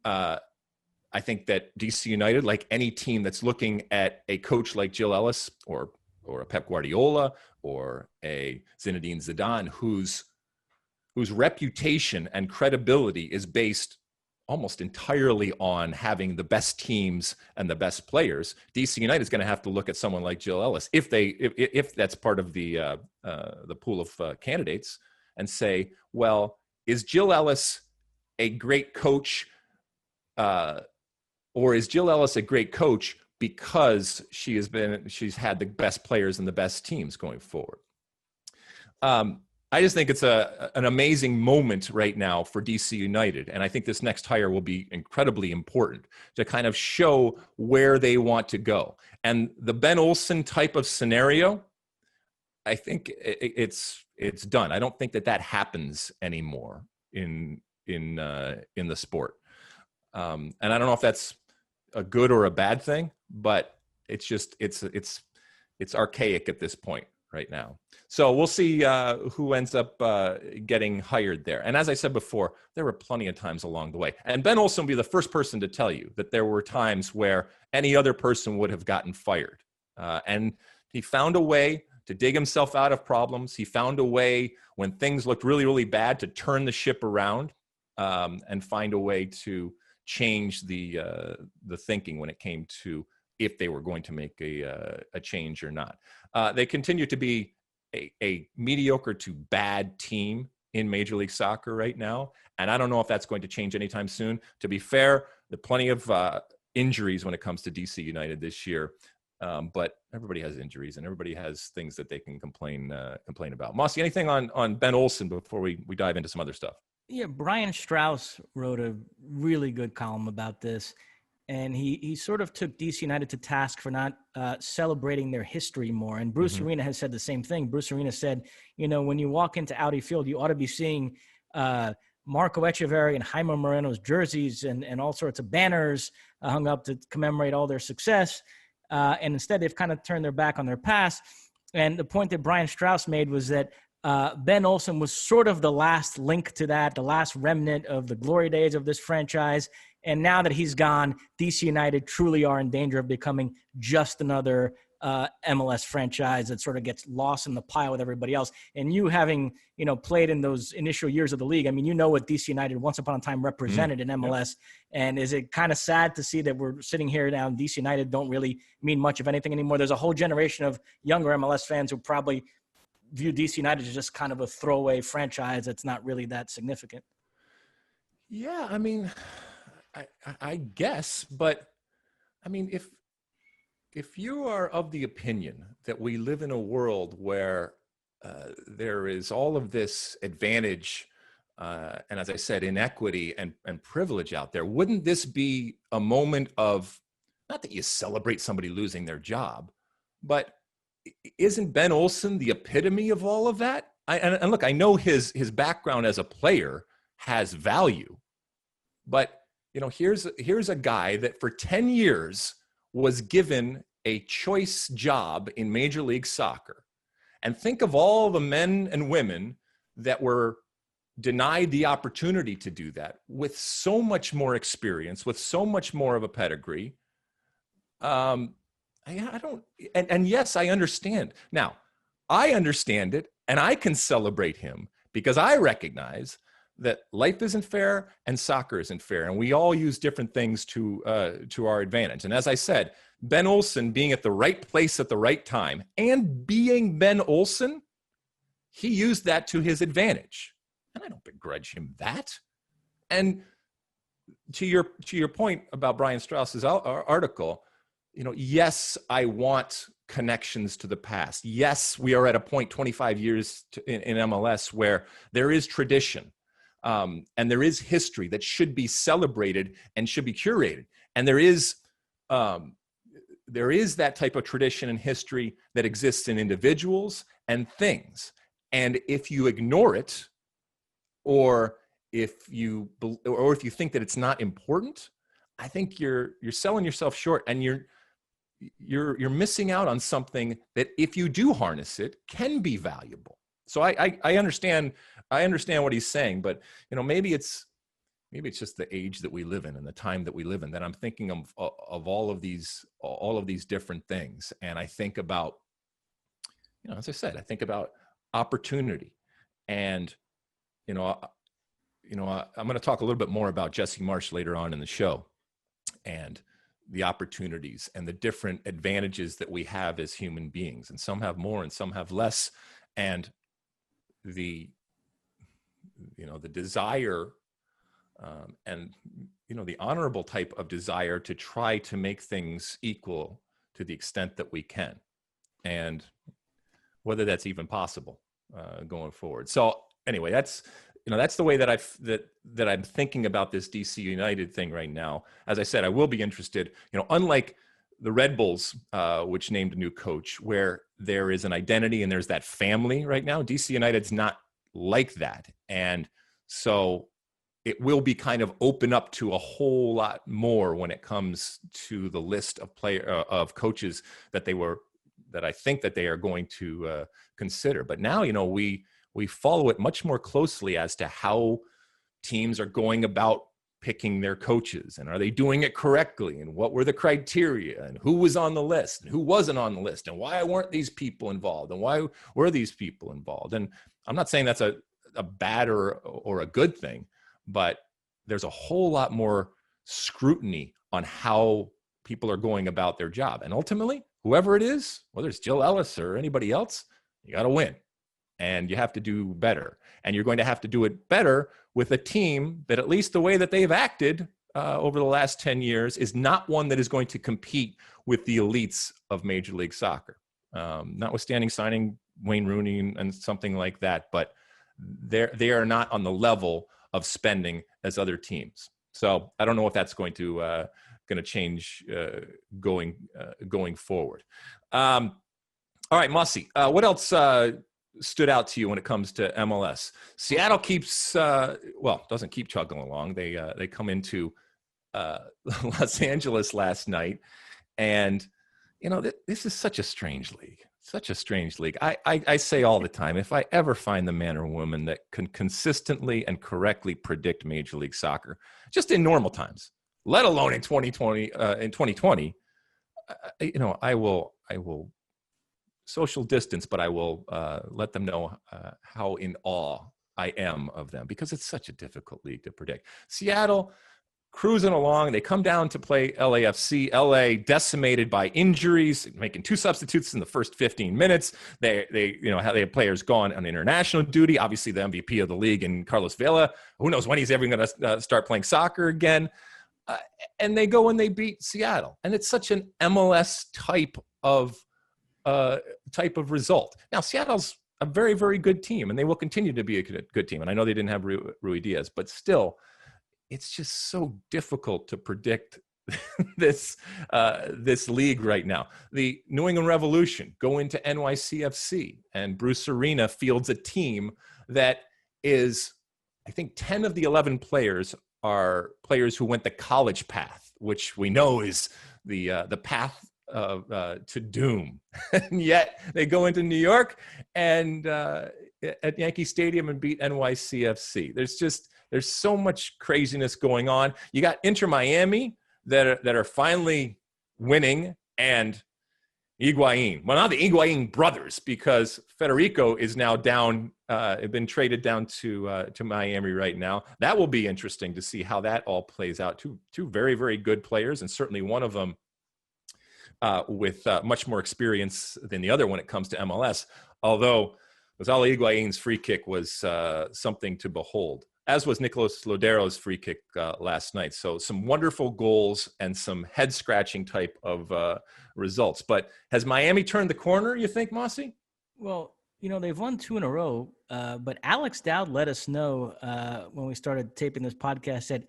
I think that DC United, like any team that's looking at a coach like Jill Ellis or a Pep Guardiola or a Zinedine Zidane, whose reputation and credibility is based almost entirely on having the best teams and the best players, DC United is going to have to look at someone like Jill Ellis if that's part of the pool of candidates, and say, well, is Jill Ellis a great coach, or is Jill Ellis a great coach because she's had the best players and the best teams going forward? I just think it's an amazing moment right now for DC United. And I think this next hire will be incredibly important to kind of show where they want to go. And the Ben Olsen type of scenario, I think it's done. I don't think that happens anymore in the sport. And I don't know if that's a good or a bad thing, but it's just, it's archaic at this point right now. So we'll see who ends up getting hired there. And as I said before, there were plenty of times along the way. And Ben Olsen will be the first person to tell you that there were times where any other person would have gotten fired. And he found a way to dig himself out of problems. He found a way when things looked really, really bad to turn the ship around and find a way to change the thinking when it came to if they were going to make a change or not. They continue to be a mediocre to bad team in Major League Soccer right now. And I don't know if that's going to change anytime soon. To be fair, there are plenty of injuries when it comes to DC United this year. But everybody has injuries and everybody has things that they can complain about. Mosse, anything on Ben Olsen before we dive into some other stuff? Yeah, Brian Strauss wrote a really good column about this. And he sort of took DC United to task for not celebrating their history more. And Bruce Arena has said the same thing. Bruce Arena said, when you walk into Audi Field, you ought to be seeing Marco Echeverri and Jaime Moreno's jerseys and all sorts of banners hung up to commemorate all their success. And instead, they've kind of turned their back on their past. And the point that Brian Strauss made was that Ben Olsen was sort of the last link to that, the last remnant of the glory days of this franchise. And now that he's gone, DC United truly are in danger of becoming just another MLS franchise that sort of gets lost in the pile with everybody else. And you having, played in those initial years of the league, I mean, what DC United once upon a time represented in MLS. Yep. And is it kind of sad to see that we're sitting here now and DC United don't really mean much of anything anymore? There's a whole generation of younger MLS fans who probably view DC United as just kind of a throwaway franchise that's not really that significant. Yeah, I mean, I guess, but I mean, if you are of the opinion that we live in a world where there is all of this advantage and, as I said, inequity and privilege out there, wouldn't this be a moment of, not that you celebrate somebody losing their job, but isn't Ben Olsen the epitome of all of that? And look, I know his background as a player has value, but here's a guy that for 10 years was given a choice job in Major League Soccer. And think of all the men and women that were denied the opportunity to do that with so much more experience, with so much more of a pedigree. I don't, and yes, I understand. Now, I understand it, and I can celebrate him because I recognize that life isn't fair and soccer isn't fair, and we all use different things to our advantage. And as I said, Ben Olsen being at the right place at the right time and being Ben Olsen, he used that to his advantage, and I don't begrudge him that. And to your point about Brian Strauss's article, yes, I want connections to the past. Yes, we are at a point 25 years in MLS where there is tradition. And there is history that should be celebrated and should be curated. And there is that type of tradition and history that exists in individuals and things. And if you ignore it, or if you think that it's not important, I think you're selling yourself short, and you're missing out on something that, if you do harness it, can be valuable. So I understand what he's saying, but maybe it's just the age that we live in and the time that we live in, that I'm thinking of all of these different things. And I think about, as I said, I think about opportunity. And I'm going to talk a little bit more about Jesse Marsch later on in the show, and the opportunities and the different advantages that we have as human beings. And some have more and some have less. And the desire, and the honorable type of desire to try to make things equal to the extent that we can, and whether that's even possible going forward. So anyway, that's the way that I'm thinking about this DC United thing right now. As I said, I will be interested, unlike the Red Bulls, which named a new coach, where there is an identity and there's that family right now. DC United's not like that. And so it will be kind of open up to a whole lot more when it comes to the list of coaches that I think that they are going to consider. But now, we follow it much more closely as to how teams are going about picking their coaches, and are they doing it correctly, and what were the criteria, and who was on the list and who wasn't on the list, and why weren't these people involved, and why were these people involved. And I'm not saying that's a bad or a good thing, but there's a whole lot more scrutiny on how people are going about their job. And ultimately, whoever it is, whether it's Jill Ellis or anybody else, you got to win. And you have to do better. And you're going to have to do it better with a team that, at least the way that they've acted over the last 10 years, is not one that is going to compete with the elites of Major League Soccer. Notwithstanding signing Wayne Rooney and something like that, but they are not on the level of spending as other teams. So I don't know if that's going to change going forward. All right, Mosse, what else stood out to you when it comes to MLS? Seattle keeps doesn't keep chugging along. They come into Los Angeles last night, and this is such a strange league. I say all the time, if I ever find the man or woman that can consistently and correctly predict Major League Soccer, just in normal times, let alone in 2020, I will social distance, but I will let them know how in awe I am of them, because it's such a difficult league to predict. Seattle cruising along. They come down to play LAFC. LA decimated by injuries, making 2 substitutes in the first 15 minutes. They have players gone on international duty. Obviously, the MVP of the league, and Carlos Vela. Who knows when he's ever going to start playing soccer again? And they go and they beat Seattle, and it's such an MLS type of result. Now, Seattle's a very, very good team, and they will continue to be a good team. And I know they didn't have Rui Diaz, but still, it's just so difficult to predict this league right now. The New England Revolution go into NYCFC, and Bruce Arena fields a team that is, I think, 10 of the 11 players are players who went the college path, which we know is the path to doom. And yet they go into New York and at Yankee Stadium and beat NYCFC. There's so much craziness going on. You got Inter Miami that are finally winning, and Higuain. Well, not the Higuain brothers, because Federico is now down, been traded down to Miami right now. That will be interesting to see how that all plays out. Two very, very good players, and certainly one of them with much more experience than the other when it comes to MLS. Although Gonzalo Higuain's free kick was something to behold, as was Nicolas Lodero's free kick last night. So some wonderful goals and some head-scratching type of results. But has Miami turned the corner, you think, Mosse? Well, they've won 2 in a row. But Alex Dowd let us know when we started taping this podcast that,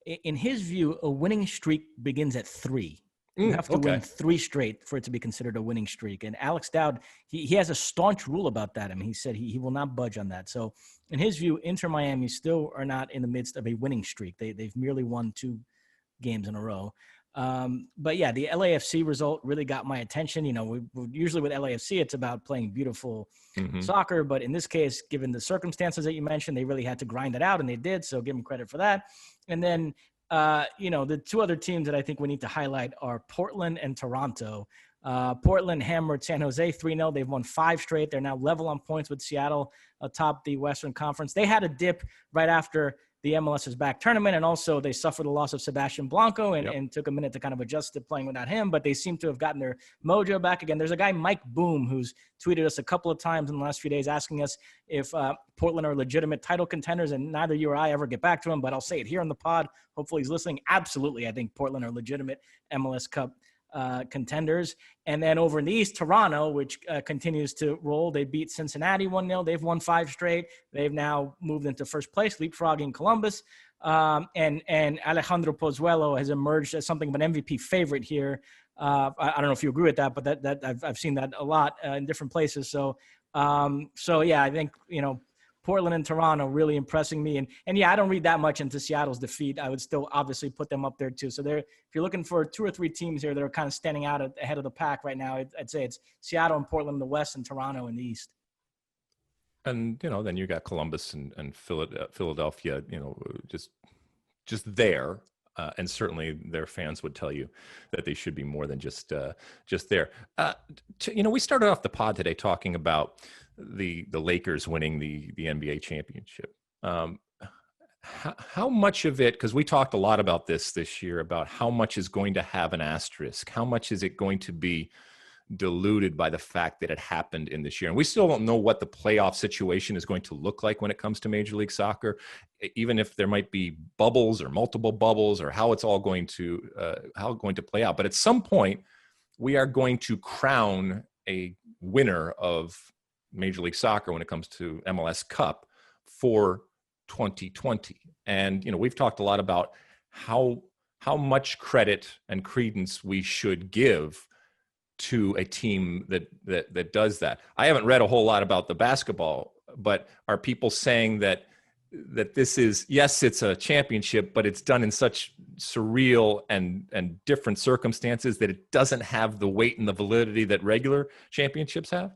in his view, a winning streak begins at 3. You have to win Okay. 3 straight for it to be considered a winning streak. And Alex Dowd, he has a staunch rule about that. I mean, he said he will not budge on that. So in his view, Inter Miami still are not in the midst of a winning streak. They've merely won 2 games in a row. But yeah, the LAFC result really got my attention. You know, we usually with LAFC, it's about playing beautiful soccer. But in this case, given the circumstances that you mentioned, they really had to grind it out, and they did. So give them credit for that. And then, you know, the 2 other teams that I think we need to highlight are Portland and Toronto. Portland hammered San Jose 3-0. They've won 5 straight. They're now level on points with Seattle atop the Western Conference. They had a dip right after the MLS is back tournament, and also they suffered the loss of Sebastian Blanco and took a minute to kind of adjust to playing without him, but they seem to have gotten their mojo back again. There's a guy, Mike Boom, who's tweeted us a couple of times in the last few days asking us if Portland are legitimate title contenders, and neither you or I ever get back to him, but I'll say it here on the pod. Hopefully he's listening. Absolutely, I think Portland are legitimate MLS Cup contenders. And then over in the East, Toronto, which continues to roll. They beat Cincinnati 1-0. They've won 5 straight. They've now moved into first place, leapfrogging Columbus. And Alejandro Pozuelo has emerged as something of an MVP favorite here. I don't know if you agree with that, but that I've seen that a lot in different places. So yeah, I think, you know, Portland and Toronto really impressing me. And yeah, I don't read that much into Seattle's defeat. I would still obviously put them up there too. So if you're looking for 2 or 3 teams here that are kind of standing out ahead of the pack right now, I'd say it's Seattle and Portland in the West and Toronto in the East. And, you know, then you got Columbus and Philadelphia, you know, just there. And certainly their fans would tell you that they should be more than just there. You know, we started off the pod today talking about the Lakers winning the NBA championship. How much of it, because we talked a lot about this year, about how much is going to have an asterisk, how much is it going to be diluted by the fact that it happened in this year. And we still don't know what the playoff situation is going to look like when it comes to Major League Soccer, even if there might be bubbles or multiple bubbles or how it's all going to play out. But at some point, we are going to crown a winner of Major League Soccer when it comes to MLS Cup for 2020. And, you know, we've talked a lot about how much credit and credence we should give to a team that does that. I haven't read a whole lot about the basketball, but are people saying that this is, yes, it's a championship, but it's done in such surreal and different circumstances that it doesn't have the weight and the validity that regular championships have?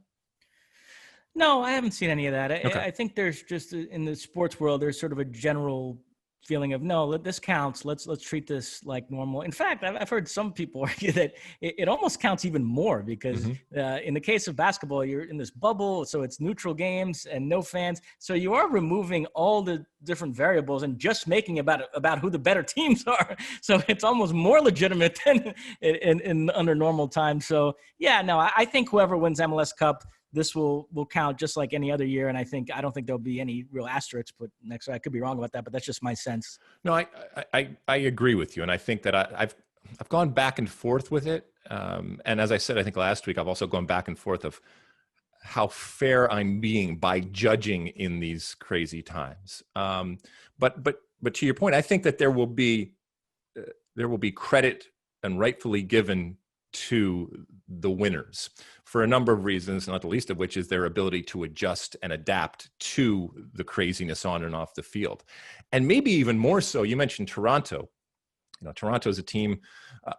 No, I haven't seen any of that. Okay. I think there's just in the sports world, there's sort of a general feeling of, no, this counts. Let's treat this like normal. In fact, I've heard some people argue that it almost counts even more because in the case of basketball, you're in this bubble, so it's neutral games and no fans. So you are removing all the different variables and just making about who the better teams are. So it's almost more legitimate than in under normal times. So yeah, no, I think whoever wins MLS Cup, this will count just like any other year. And I don't think there'll be any real asterisks put next to it. I could be wrong about that, but that's just my sense. No, I agree with you. And I think that I've gone back and forth with it. And as I said, I think last week, I've also gone back and forth of how fair I'm being by judging in these crazy times. But to your point, I think that there will be credit and rightfully given to the winners for a number of reasons, not the least of which is their ability to adjust and adapt to the craziness on and off the field. And maybe even more so, you mentioned Toronto. You know, Toronto is a team,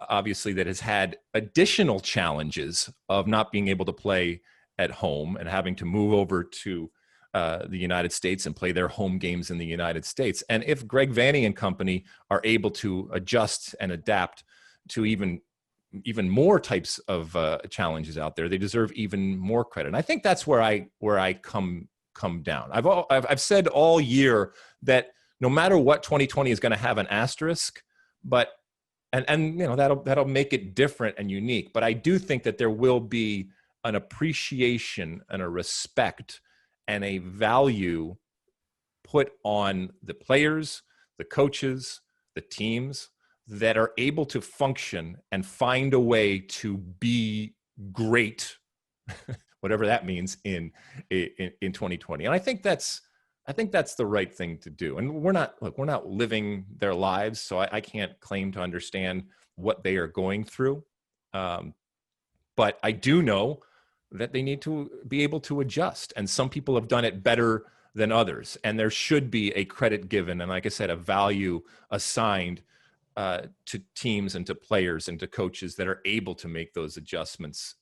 obviously, that has had additional challenges of not being able to play at home and having to move over to the United States and play their home games in the United States. And if Greg Vanney and company are able to adjust and adapt to even more types of challenges out there, they deserve even more credit. And I think that's where I come down. I've said all year that no matter what, 2020 is going to have an asterisk, but and you know that'll make it different and unique. But I do think that there will be an appreciation and a respect and a value put on the players, the coaches, the teams that are able to function and find a way to be great, whatever that means in 2020. And I think that's the right thing to do. And we're not living their lives, so I can't claim to understand what they are going through. But I do know that they need to be able to adjust. And some people have done it better than others. And there should be a credit given. And like I said, a value assigned to teams and to players and to coaches that are able to make those adjustments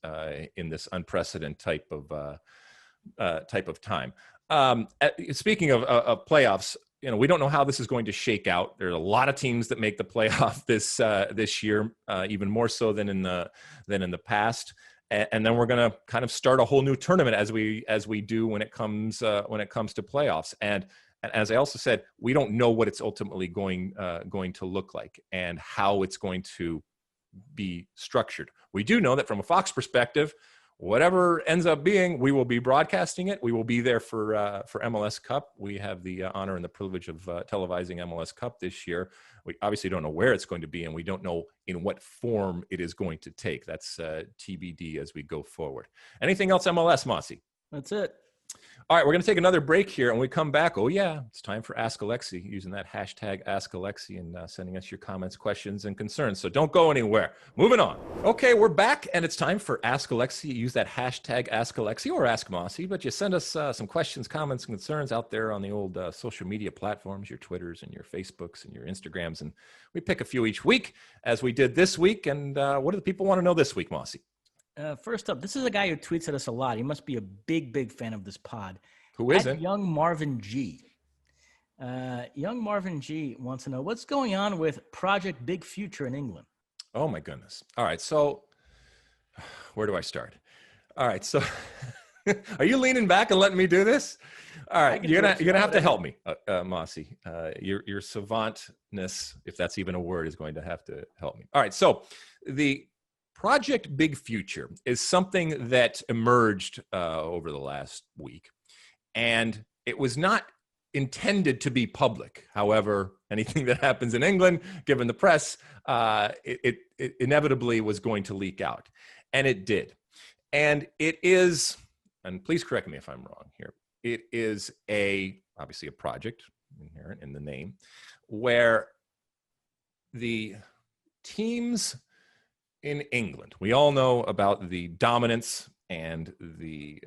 in this unprecedented type of time. Speaking of playoffs, we don't know how this is going to shake out. There are a lot of teams that make the playoff this year, even more so than in the past. And then we're going to kind of start a whole new tournament as we do when it comes to playoffs. And as I also said, we don't know what it's ultimately going to look like and how it's going to be structured. We do know that from a Fox perspective, whatever ends up being, we will be broadcasting it. We will be there for MLS Cup. We have the honor and the privilege of televising MLS Cup this year. We obviously don't know where it's going to be, and we don't know in what form it is going to take. That's TBD as we go forward. Anything else MLS, Mosse? That's it. All right, we're going to take another break here, and when we come back, it's time for Ask Alexi, using that hashtag Ask Alexi and sending us your comments, questions, and concerns. So don't go anywhere. Moving on. Okay, we're back, and it's time for Ask Alexi. Use that hashtag Ask Alexi or Ask Mosse, but you send us some questions, comments, and concerns out there on the old social media platforms, your Twitters and your Facebooks and your Instagrams, and we pick a few each week, as we did this week. And what do the people want to know this week, Mosse? First up, this is a guy who tweets at us a lot. He must be a big fan of this pod. Who isn't? Young Marvin G. Young Marvin G wants to know what's going on with Project Big Future in England. Oh my goodness. All right. So where do I start? All right. So are you leaning back and letting me do this? All right. You're gonna have to help me, Mosse. Your savantness, if that's even a word, is going to have to help me. All right. So the Project Big Future is something that emerged over the last week, and it was not intended to be public. However, anything that happens in England, given the press, it inevitably was going to leak out, and it did. And it is, and please correct me if I'm wrong here, it is obviously a project inherent in the name, where the teams in England, we all know about the dominance and the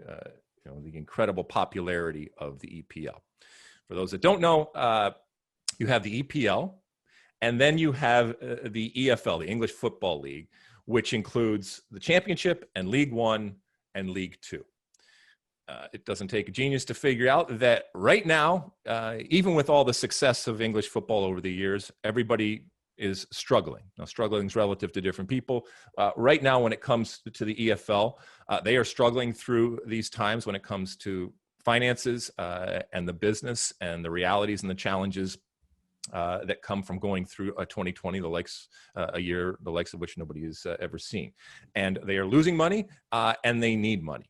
incredible popularity of the EPL. For those that don't know, you have the EPL, and then you have the EFL, the English Football League, which includes the Championship and League One and League Two. It doesn't take a genius to figure out that right now, even with all the success of English football over the years, everybody is struggling. Now, struggling is relative to different people. Right now, when it comes to the EFL, they are struggling through these times when it comes to finances and the business and the realities and the challenges that come from going through a 2020, a year the likes of which nobody has ever seen. And they are losing money and they need money.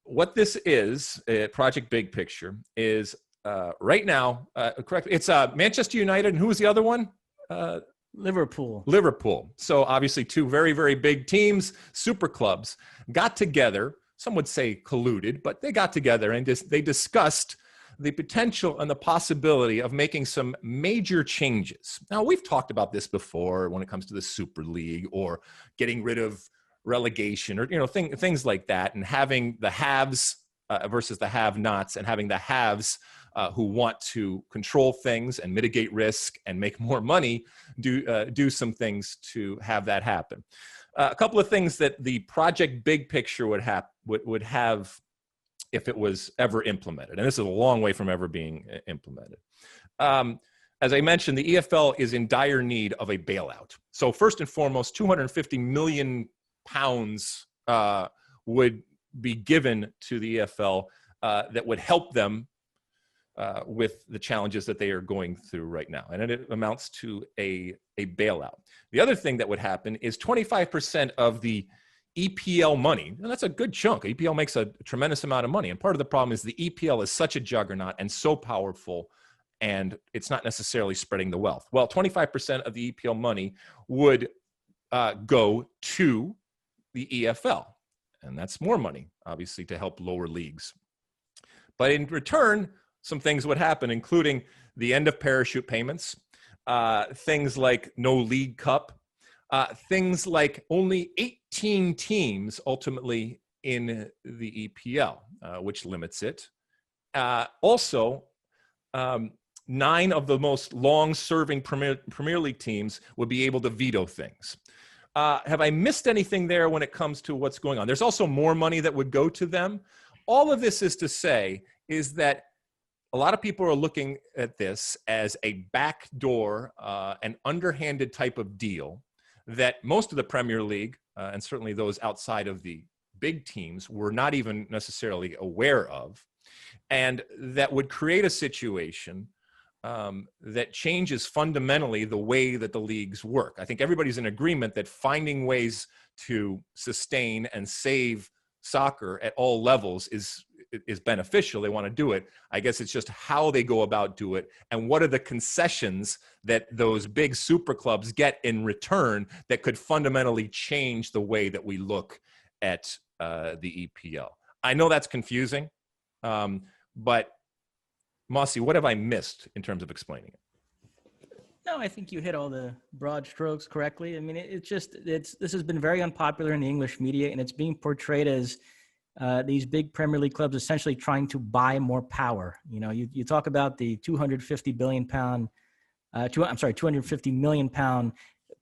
What this is, Project Big Picture, is right now, correct? It's Manchester United, and who was the other one? Liverpool. So obviously two very, very big teams, super clubs, got together. Some would say colluded, but they got together and they discussed the potential and the possibility of making some major changes. Now, we've talked about this before when it comes to the Super League or getting rid of relegation or things like that, and having the haves versus the have-nots, and having the haves who want to control things and mitigate risk and make more money do some things to have that happen. A couple of things that the Project Big Picture would have if it was ever implemented, and this is a long way from ever being implemented. As I mentioned, the EFL is in dire need of a bailout. So first and foremost, £250 million would be given to the EFL that would help them with the challenges that they are going through right now. And it amounts to a bailout. The other thing that would happen is 25% of the EPL money, and that's a good chunk. EPL makes a tremendous amount of money. And part of the problem is the EPL is such a juggernaut and so powerful, and it's not necessarily spreading the wealth. Well, 25% of the EPL money would go to the EFL. And that's more money, obviously, to help lower leagues. But in return, some things would happen, including the end of parachute payments, things like no League Cup, things like only 18 teams ultimately in the EPL, which limits it. Also, 9 of the most long-serving Premier League teams would be able to veto things. Have I missed anything there when it comes to what's going on? There's also more money that would go to them. All of this is to say is that a lot of people are looking at this as a backdoor, an underhanded type of deal that most of the Premier League, and certainly those outside of the big teams, were not even necessarily aware of, and that would create a situation that changes fundamentally the way that the leagues work. I think everybody's in agreement that finding ways to sustain and save soccer at all levels is beneficial. They want to do it. I guess it's just how they go about do it, and what are the concessions that those big super clubs get in return that could fundamentally change the way that we look at the EPL. I know that's confusing, but Mosse, what have I missed in terms of explaining it? No, I think you hit all the broad strokes correctly. I mean, this has been very unpopular in the English media, and it's being portrayed as these big Premier League clubs essentially trying to buy more power. You know, you talk about the 250 million pound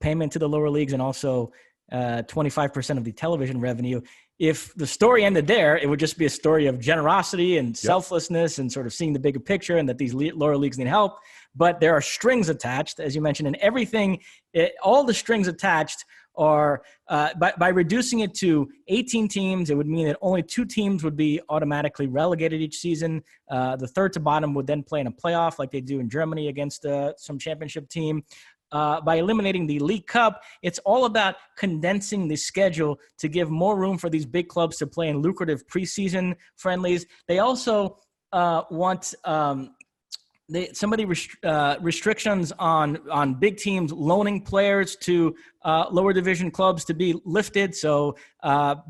payment to the lower leagues, and also 25% of the television revenue. If the story ended there, it would just be a story of generosity and selflessness and sort of seeing the bigger picture, and that these lower leagues need help. But there are strings attached, as you mentioned, and everything, all the strings attached are, by reducing it to 18 teams, it would mean that only 2 teams would be automatically relegated each season. The third to bottom would then play in a playoff like they do in Germany against some championship team. By eliminating the League Cup, it's all about condensing the schedule to give more room for these big clubs to play in lucrative preseason friendlies. They also want restrictions on big teams loaning players to lower division clubs to be lifted. So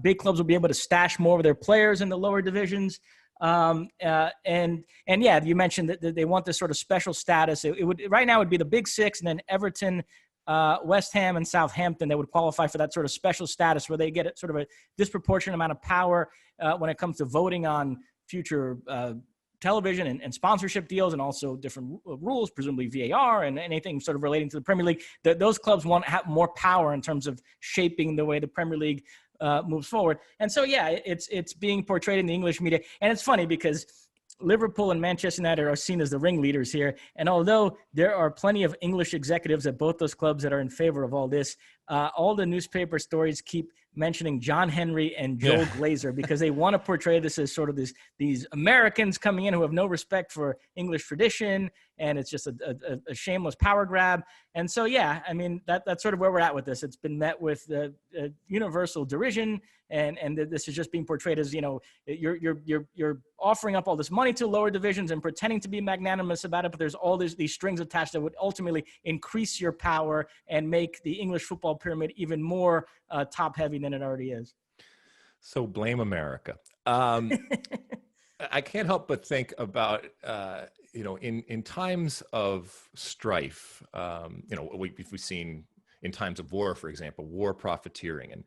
big clubs will be able to stash more of their players in the lower divisions. And yeah, you mentioned that they want this sort of special status. It would right now it would be the Big Six, and then Everton, West Ham, and Southampton that would qualify for that sort of special status, where they get sort of a disproportionate amount of power when it comes to voting on future television and sponsorship deals, and also different rules, presumably VAR and anything sort of relating to the Premier League. Those clubs want to have more power in terms of shaping the way the Premier League moves forward. And so, yeah, it's being portrayed in the English media. And it's funny because Liverpool and Manchester United are seen as the ringleaders here. And although there are plenty of English executives at both those clubs that are in favor of all this, all the newspaper stories keep mentioning John Henry and Joel Glazer, because they want to portray this as sort of these Americans coming in who have no respect for English tradition, and it's just a shameless power grab. And so, yeah, I mean, that's sort of where we're at with this. It's been met with universal derision, and this is just being portrayed as, you know, you're offering up all this money to lower divisions and pretending to be magnanimous about it, but there's all these strings attached that would ultimately increase your power and make the English football pyramid even more top-heavy than it already is. So blame America. I can't help but think about, you know, in times of strife, you know, we've seen in times of war, for example, war profiteering. And,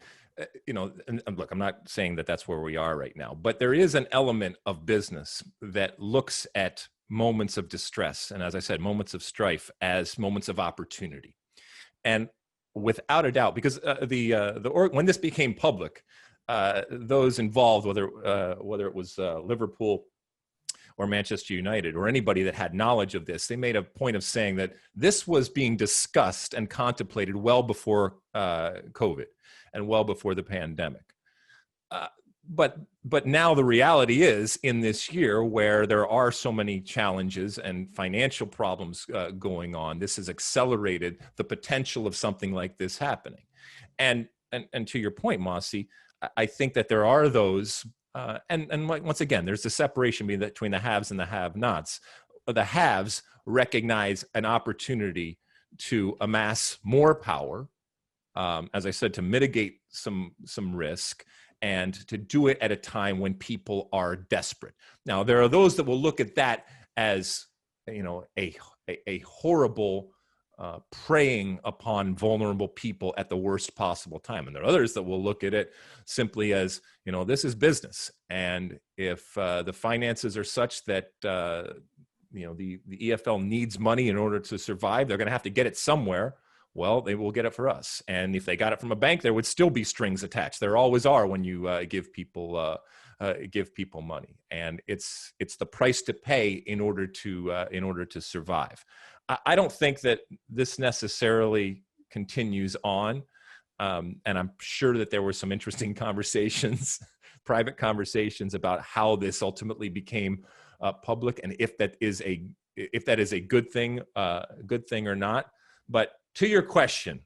you know, and look, I'm not saying that that's where we are right now, but there is an element of business that looks at moments of distress, and as I said, moments of strife as moments of opportunity. And without a doubt, because when this became public, those involved, whether it was Liverpool or Manchester United or anybody that had knowledge of this, they made a point of saying that this was being discussed and contemplated well before COVID and well before the pandemic. But now the reality is, in this year where there are so many challenges and financial problems going on, this has accelerated the potential of something like this happening. And to your point, Mosse, I think that there are those, and once again, there's the separation between the haves and the have-nots. The haves recognize an opportunity to amass more power, as I said, to mitigate some risk, and to do it at a time when people are desperate. Now, there are those that will look at that as, you know, a horrible preying upon vulnerable people at the worst possible time. And there are others that will look at it simply as, this is business. And if the finances are such that, the EFL needs money in order to survive, they're going to have to get it somewhere. Well, they will get it for us. And if they got it from a bank, there would still be strings attached. There always are when you give people money, and it's the price to pay in order to survive. I don't think that this necessarily continues on, and I'm sure that there were some interesting conversations, private conversations about how this ultimately became public, and if that is a good thing or not. But to your question,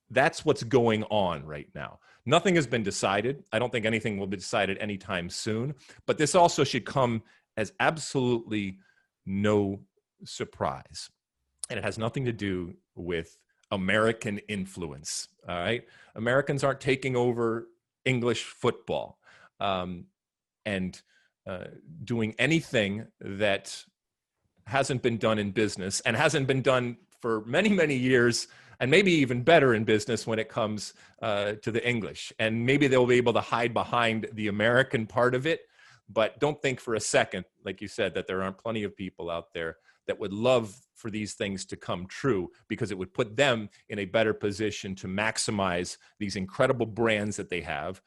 that's what's going on right now. Nothing has been decided. I don't think anything will be decided anytime soon. But this also should come as absolutely no surprise. And it has nothing to do with American influence. All right. Americans aren't taking over English football and doing anything that hasn't been done in business and hasn't been done for many, many years, and maybe even better in business when it comes to the English. And maybe they'll be able to hide behind the American part of it. But don't think for a second, like you said, that there aren't plenty of people out there that would love for these things to come true, because it would put them in a better position to maximize these incredible brands that they have,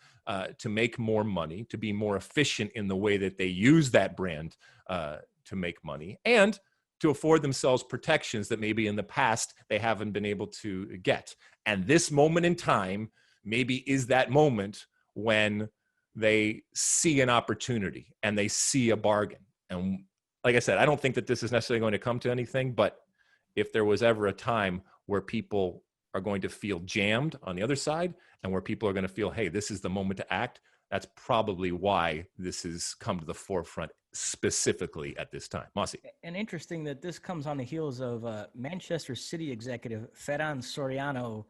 to make more money, to be more efficient in the way that they use that brand to make money, and to afford themselves protections that maybe in the past they haven't been able to get. And this moment in time maybe is that moment when they see an opportunity and they see a bargain. And like I said, I don't think that this is necessarily going to come to anything, but if there was ever a time where people are going to feel jammed on the other side and where people are going to feel, hey, this is the moment to act, that's probably why this has come to the forefront specifically at this time. Mosse. And interesting that this comes on the heels of Manchester City executive Ferran Soriano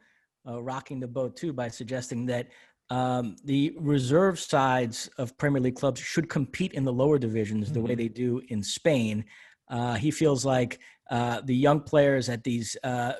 rocking the boat too by suggesting that the reserve sides of Premier League clubs should compete in the lower divisions the way they do in Spain. He feels like the young players at these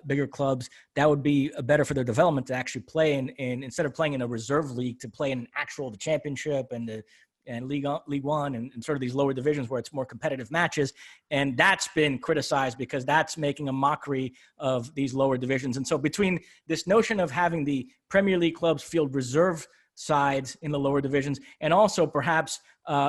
bigger clubs, that would be better for their development to actually play in instead of playing in a reserve league, to play in the championship and League One and sort of these lower divisions where it's more competitive matches. And that's been criticized because that's making a mockery of these lower divisions. And so between this notion of having the Premier League clubs field reserve sides in the lower divisions, and also perhaps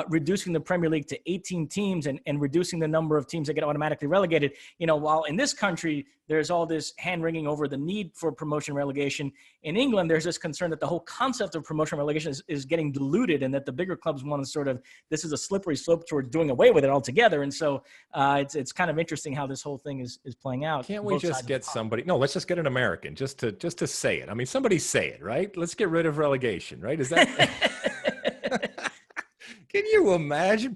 reducing the Premier League to 18 teams and reducing the number of teams that get automatically relegated. While in this country, there's all this hand-wringing over the need for promotion relegation, in England, there's this concern that the whole concept of promotion relegation is getting diluted, and that the bigger clubs want to sort of, this is a slippery slope towards doing away with it altogether. And so it's kind of interesting how this whole thing is playing out. Can't we just get somebody? No, let's just get an American just to say it. I mean, somebody say it, right? Let's get rid of relegation, right? Is that... Can you imagine?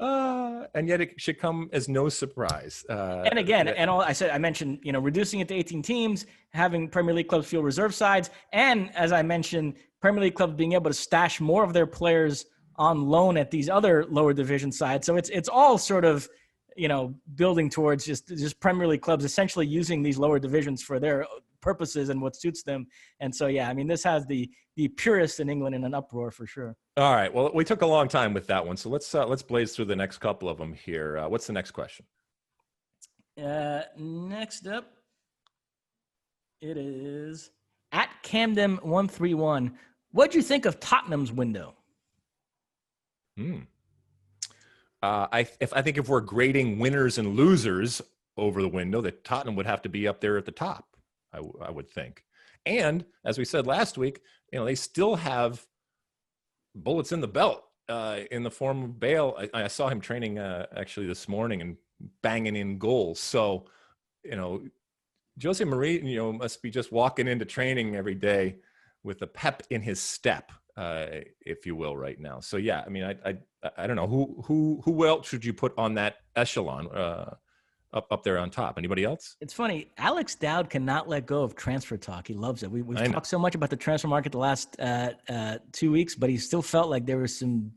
And yet it should come as no surprise. And again, I mentioned, reducing it to 18 teams, having Premier League clubs field reserve sides, and as I mentioned, Premier League clubs being able to stash more of their players on loan at these other lower division sides. So it's all sort of, building towards just Premier League clubs essentially using these lower divisions for their purposes and what suits them. And so, yeah, I mean, this has the purists in England in an uproar for sure. All right. Well, we took a long time with that one. So let's blaze through the next couple of them here. What's the next question? Next up, it is at Camden131. What'd you think of Tottenham's window? I think if we're grading winners and losers over the window, that Tottenham would have to be up there at the top. I would think. And as we said last week, they still have bullets in the belt in the form of Bale. I saw him training actually this morning and banging in goals. So, Jose Mourinho must be just walking into training every day with a pep in his step, if you will, right now. So yeah, I mean, I don't know who else should you put on that echelon up there on top? Anybody else? It's funny. Alex Dowd cannot let go of transfer talk. He loves it. We've talked so much about the transfer market the last 2 weeks, but he still felt like there was some,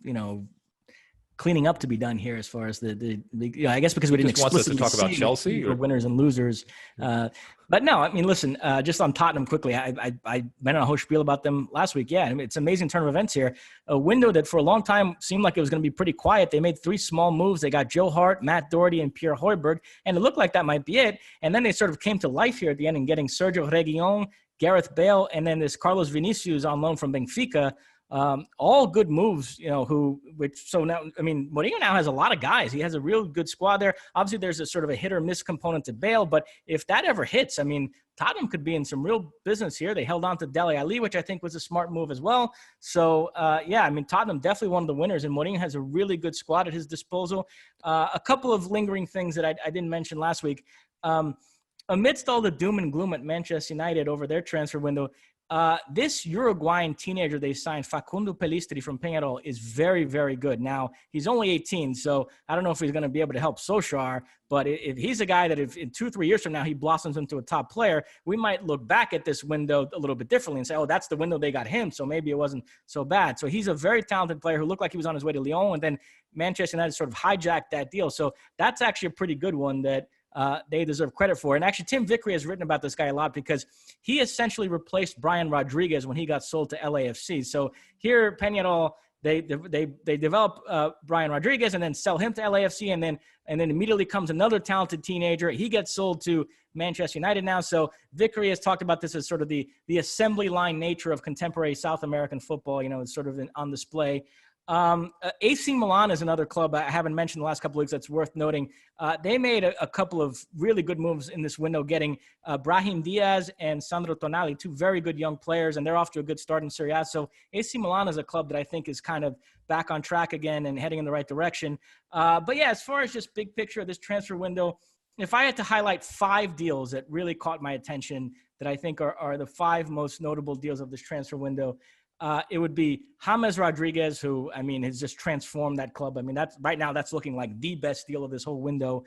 cleaning up to be done here as far as I guess because we didn't explicitly talk about Chelsea or winners and losers. But no, I mean, listen, just on Tottenham quickly, I went on a whole spiel about them last week. Yeah, I mean, it's an amazing turn of events here. A window that for a long time seemed like it was going to be pretty quiet. They made 3 small moves. They got Joe Hart, Matt Doherty, and Pierre Højbjerg, and it looked like that might be it. And then they sort of came to life here at the end and getting Sergio Reguilon, Gareth Bale, and then this Carlos Vinicius on loan from Benfica. All good moves, so now, I mean, Mourinho now has a lot of guys. He has a real good squad there. Obviously, there's a sort of a hit or miss component to Bale, but if that ever hits, I mean, Tottenham could be in some real business here. They held on to Dele Alli, which I think was a smart move as well. So, I mean, Tottenham definitely one of the winners, and Mourinho has a really good squad at his disposal. A couple of lingering things that I didn't mention last week. Amidst all the doom and gloom at Manchester United over their transfer window, this Uruguayan teenager they signed, Facundo Pellistri from Peñarol, is very, very good. Now, he's only 18, so I don't know if he's going to be able to help Solskjaer, but if he's a guy that if in 2-3 years from now he blossoms into a top player, we might look back at this window a little bit differently and say, oh, that's the window they got him, so maybe it wasn't so bad. So he's a very talented player who looked like he was on his way to Lyon, and then Manchester United sort of hijacked that deal. So that's actually a pretty good one that they deserve credit for. And actually, Tim Vickery has written about this guy a lot because he essentially replaced Brian Rodriguez when he got sold to LAFC. So here, Peñarol, they develop Brian Rodriguez and then sell him to LAFC, and then immediately comes another talented teenager. He gets sold to Manchester United now. So Vickery has talked about this as sort of the assembly line nature of contemporary South American football. It's sort of on display. AC Milan is another club I haven't mentioned the last couple of weeks that's worth noting. They made a couple of really good moves in this window, getting Brahim Diaz and Sandro Tonali, 2 very good young players, and they're off to a good start in Serie A. So AC Milan is a club that I think is kind of back on track again and heading in the right direction. But yeah, as far as just big picture of this transfer window, if I had to highlight 5 deals that really caught my attention that I think are the 5 most notable deals of this transfer window, it would be James Rodriguez, who, I mean, has just transformed that club. I mean, that's looking like the best deal of this whole window.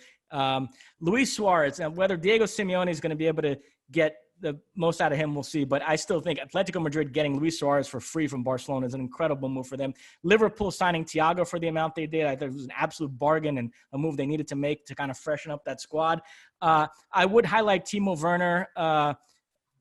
Luis Suarez, and whether Diego Simeone is going to be able to get the most out of him, we'll see. But I still think Atletico Madrid getting Luis Suarez for free from Barcelona is an incredible move for them. Liverpool signing Thiago for the amount they did, I think it was an absolute bargain and a move they needed to make to kind of freshen up that squad. I would highlight Timo Werner,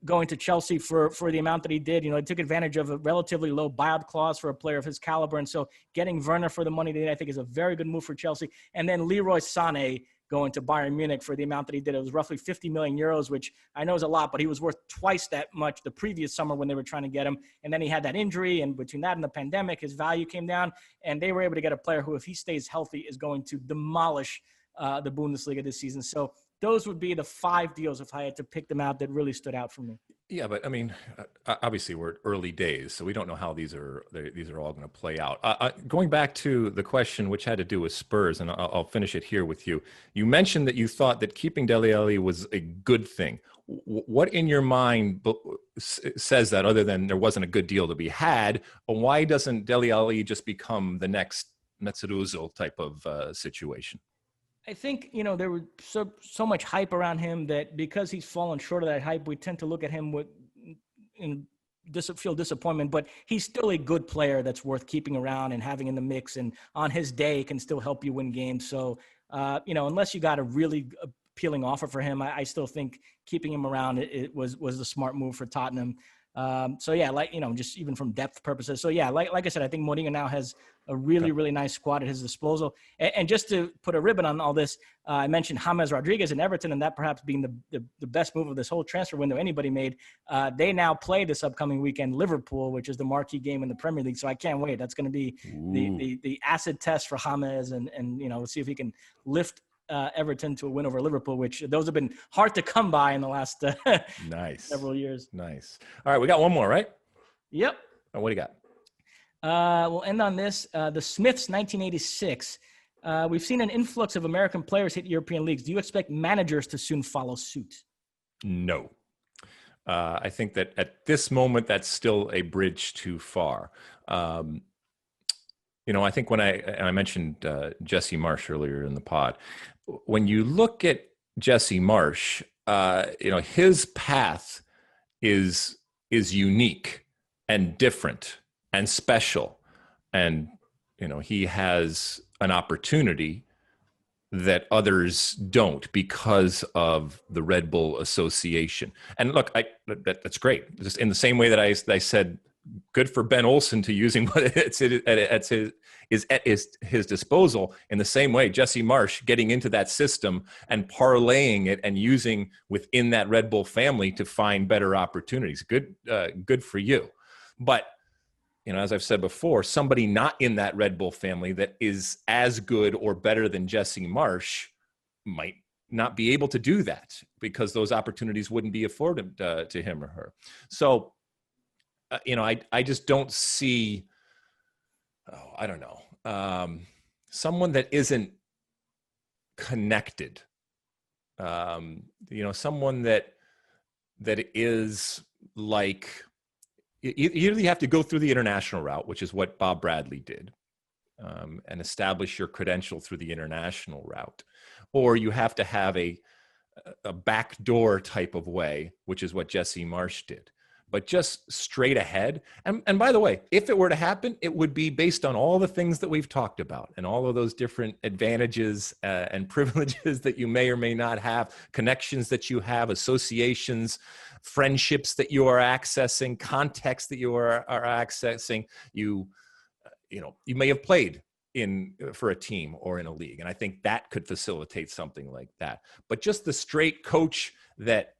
going to Chelsea for the amount that he did. He took advantage of a relatively low buyout clause for a player of his caliber. And so getting Werner for the money they did, I think, is a very good move for Chelsea. And then Leroy Sané going to Bayern Munich for the amount that he did. It was roughly 50 million euros, which I know is a lot, but he was worth twice that much the previous summer when they were trying to get him. And then he had that injury, and between that and the pandemic, his value came down, and they were able to get a player who, if he stays healthy, is going to demolish the Bundesliga this season. So those would be the 5 deals, if I had to pick them out, that really stood out for me. Yeah, but I mean, obviously we're early days, so we don't know how these are all going to play out. Going back to the question, which had to do with Spurs, and I'll finish it here with you. You mentioned that you thought that keeping Dele Alli was a good thing. What in your mind says that, other than there wasn't a good deal to be had? Why doesn't Dele Alli just become the next Metzeruzel type of situation? I think, there was so much hype around him that because he's fallen short of that hype, we tend to look at him feel disappointment, but he's still a good player that's worth keeping around and having in the mix, and on his day can still help you win games. So, unless you got a really appealing offer for him, I still think keeping him around it was the smart move for Tottenham. So yeah, just even from depth purposes. So yeah, like I said, I think Mourinho now has a really, really nice squad at his disposal. And just to put a ribbon on all this, I mentioned James Rodriguez and Everton, and that perhaps being the best move of this whole transfer window anybody made. They now play this upcoming weekend Liverpool, which is the marquee game in the Premier League. So I can't wait. That's going to be the acid test for James, and we'll see if he can lift Everton to a win over Liverpool, which those have been hard to come by in the last several years. Nice. All right, we got one more, right? Yep. Oh, what do you got? We'll end on this. The Smiths, 1986. We've seen an influx of American players hit European leagues. Do you expect managers to soon follow suit? No. I think that at this moment, that's still a bridge too far. I think when I mentioned Jesse Marsch earlier in the pod, when you look at Jesse Marsch, his path is unique and different and special, and he has an opportunity that others don't because of the Red Bull association. And look, that's great. Just in the same way that I said, good for Ben Olsen to using what it's at his disposal. In the same way, Jesse Marsch getting into that system and parlaying it and using within that Red Bull family to find better opportunities. Good for you. But as I've said before, somebody not in that Red Bull family that is as good or better than Jesse Marsch might not be able to do that because those opportunities wouldn't be afforded to him or her. So, I just don't see, I don't know, someone that isn't connected, someone that is like, you really have to go through the international route, which is what Bob Bradley did, and establish your credential through the international route. Or you have to have a backdoor type of way, which is what Jesse Marsch did. But just straight ahead. And by the way, if it were to happen, it would be based on all the things that we've talked about and all of those different advantages and privileges that you may or may not have, connections that you have, associations, friendships that you are accessing, context that you are accessing. You may have played for a team or in a league. And I think that could facilitate something like that. But just the straight coach that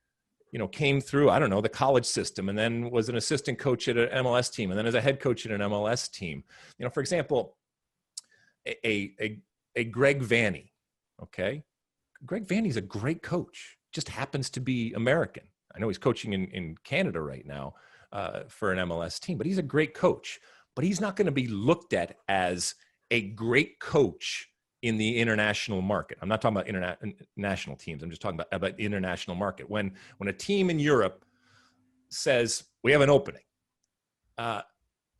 came through, I don't know, the college system and then was an assistant coach at an MLS team and then as a head coach at an MLS team. For example, a Greg Vanney, okay? Greg Vanney's a great coach, just happens to be American. I know he's coaching in Canada right now for an MLS team, but he's a great coach. But he's not going to be looked at as a great coach in the international market. I'm not talking about international teams. I'm just talking about the international market. When a team in Europe says, we have an opening,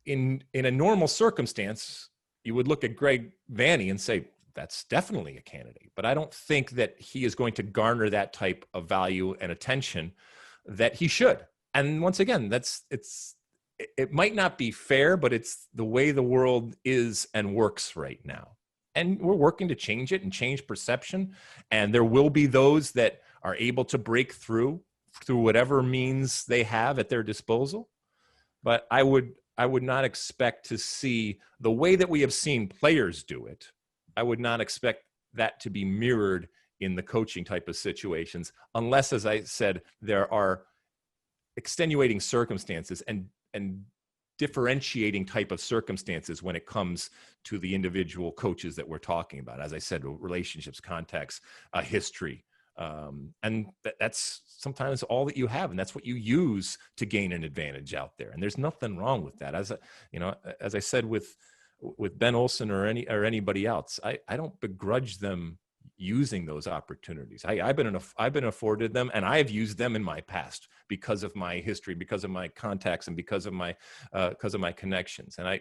in a normal circumstance, you would look at Greg Vanney and say, that's definitely a candidate. But I don't think that he is going to garner that type of value and attention that he should. And once again, it might not be fair, but it's the way the world is and works right now. And we're working to change it and change perception. And there will be those that are able to break through whatever means they have at their disposal. But I would not expect to see the way that we have seen players do it. I would not expect that to be mirrored in the coaching type of situations, unless, as I said, there are extenuating circumstances and differentiating type of circumstances when it comes to the individual coaches that we're talking about. As I said, relationships, context, history. And that's sometimes all that you have. And that's what you use to gain an advantage out there. And there's nothing wrong with that. As I said, with Ben Olsen or anybody else, I don't begrudge them using those opportunities. I've been afforded them, and I have used them in my past because of my history, because of my contacts, and because of my connections. And I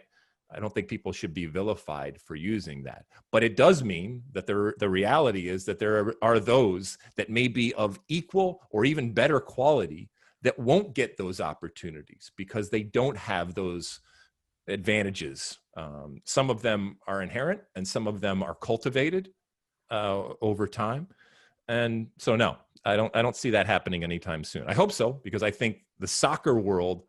don't think people should be vilified for using that. But it does mean that the reality is that there are those that may be of equal or even better quality that won't get those opportunities because they don't have those advantages. Some of them are inherent, and some of them are cultivated over time. And so, no, I don't see that happening anytime soon. I hope so, because I think the soccer world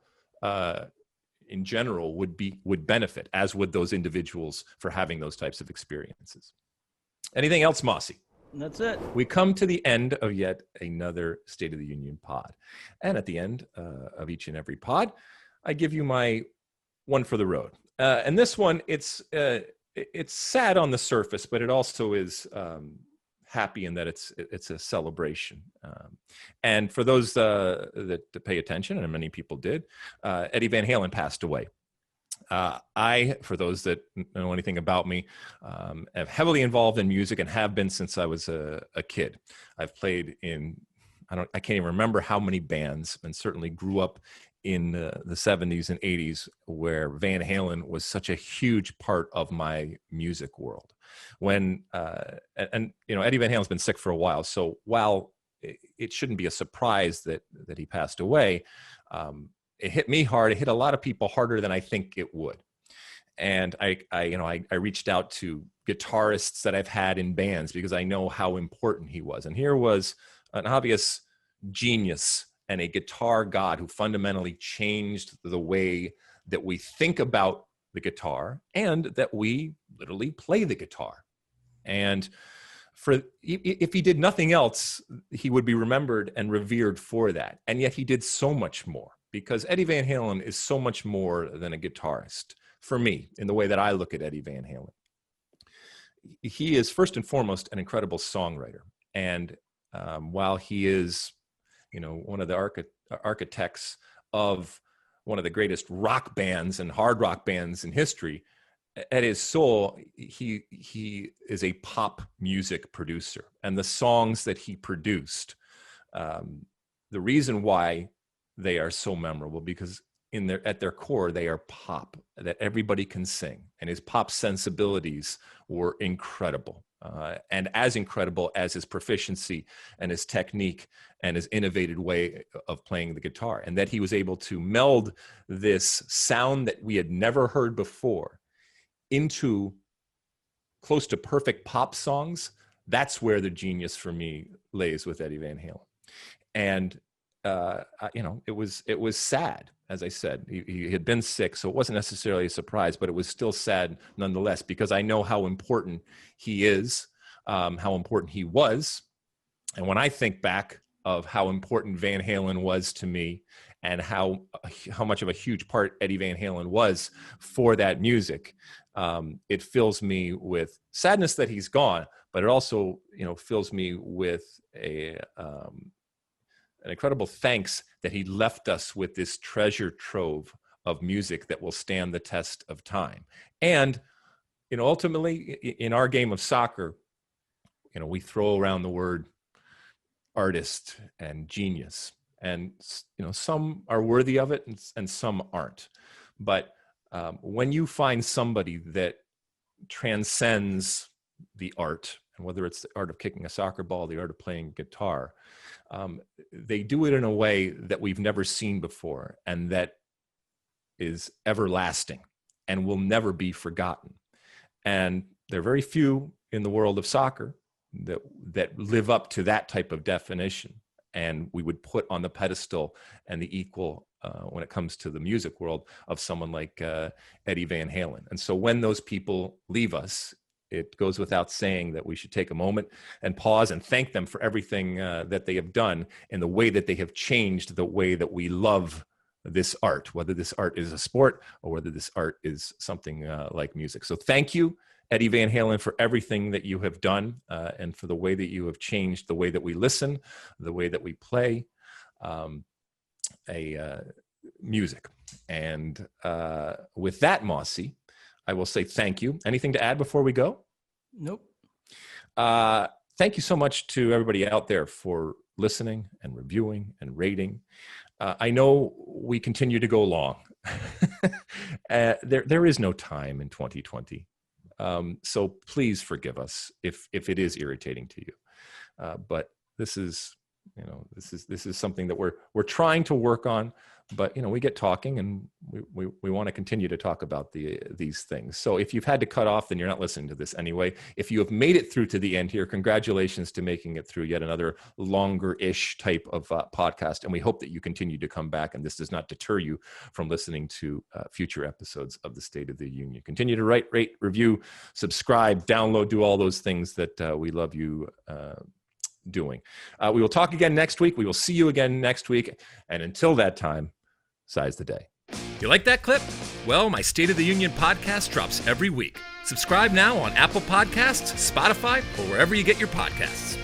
in general would benefit, as would those individuals, for having those types of experiences. Anything else, Mosse? That's it. We come to the end of yet another State of the Union pod. And at the end of each and every pod, I give you my one for the road. And this one, it's sad on the surface, but it also is happy in that it's a celebration. And for those that pay attention, and many people did, Eddie Van Halen passed away. For those that know anything about me, am heavily involved in music and have been since I was a kid. I've played in, I can't even remember how many bands, and certainly grew up in the 70s and 80s, where Van Halen was such a huge part of my music world. When Eddie Van Halen's been sick for a while, so while it shouldn't be a surprise that he passed away, it hit me hard. It hit a lot of people harder than I think it would. And I reached out to guitarists that I've had in bands because I know how important he was. And here was an obvious genius and a guitar god who fundamentally changed the way that we think about the guitar and that we literally play the guitar. And if he did nothing else, he would be remembered and revered for that. And yet he did so much more, because Eddie Van Halen is so much more than a guitarist for me in the way that I look at Eddie Van Halen. He is first and foremost an incredible songwriter. And while he is, one of the architects of one of the greatest rock bands and hard rock bands in history, at his soul, he is a pop music producer. And the songs that he produced, the reason why they are so memorable, because at their core, they are pop that everybody can sing. And his pop sensibilities were incredible. And as incredible as his proficiency and his technique and his innovative way of playing the guitar. And that he was able to meld this sound that we had never heard before into close to perfect pop songs. That's where the genius for me lays with Eddie Van Halen. And it was sad. As I said, he had been sick, so it wasn't necessarily a surprise, but it was still sad nonetheless, because I know how important he is, how important he was. And when I think back of how important Van Halen was to me and how much of a huge part Eddie Van Halen was for that music, it fills me with sadness that he's gone, but it also, fills me with an incredible thanks that he left us with this treasure trove of music that will stand the test of time. And, ultimately in our game of soccer, we throw around the word artist and genius, and, some are worthy of it and some aren't. But when you find somebody that transcends the art, and whether it's the art of kicking a soccer ball, the art of playing guitar, they do it in a way that we've never seen before, and that is everlasting and will never be forgotten. And there are very few in the world of soccer that live up to that type of definition, and we would put on the pedestal and the equal when it comes to the music world of someone like Eddie Van Halen. And so when those people leave us, it goes without saying that we should take a moment and pause and thank them for everything that they have done and the way that they have changed the way that we love this art, whether this art is a sport or whether this art is something like music. So thank you, Eddie Van Halen, for everything that you have done and for the way that you have changed the way that we listen, the way that we play music. And with that, Mosse, I will say thank you. Anything to add before we go? Nope. Thank you so much to everybody out there for listening and reviewing and rating. I know we continue to go long. There is no time in 2020. So please forgive us if it is irritating to you. But this is something that we're trying to work on. But we get talking, and we want to continue to talk about these things. So if you've had to cut off, then you're not listening to this anyway. If you have made it through to the end here, congratulations to making it through yet another longer-ish type of podcast. And we hope that you continue to come back, and this does not deter you from listening to future episodes of the State of the Union. Continue to write, rate, review, subscribe, download, do all those things that we love you doing. We will talk again next week. We will see you again next week. And until that time, size the day. You like that clip? Well, my State of the Union podcast drops every week. Subscribe now on Apple Podcasts, Spotify, or wherever you get your podcasts.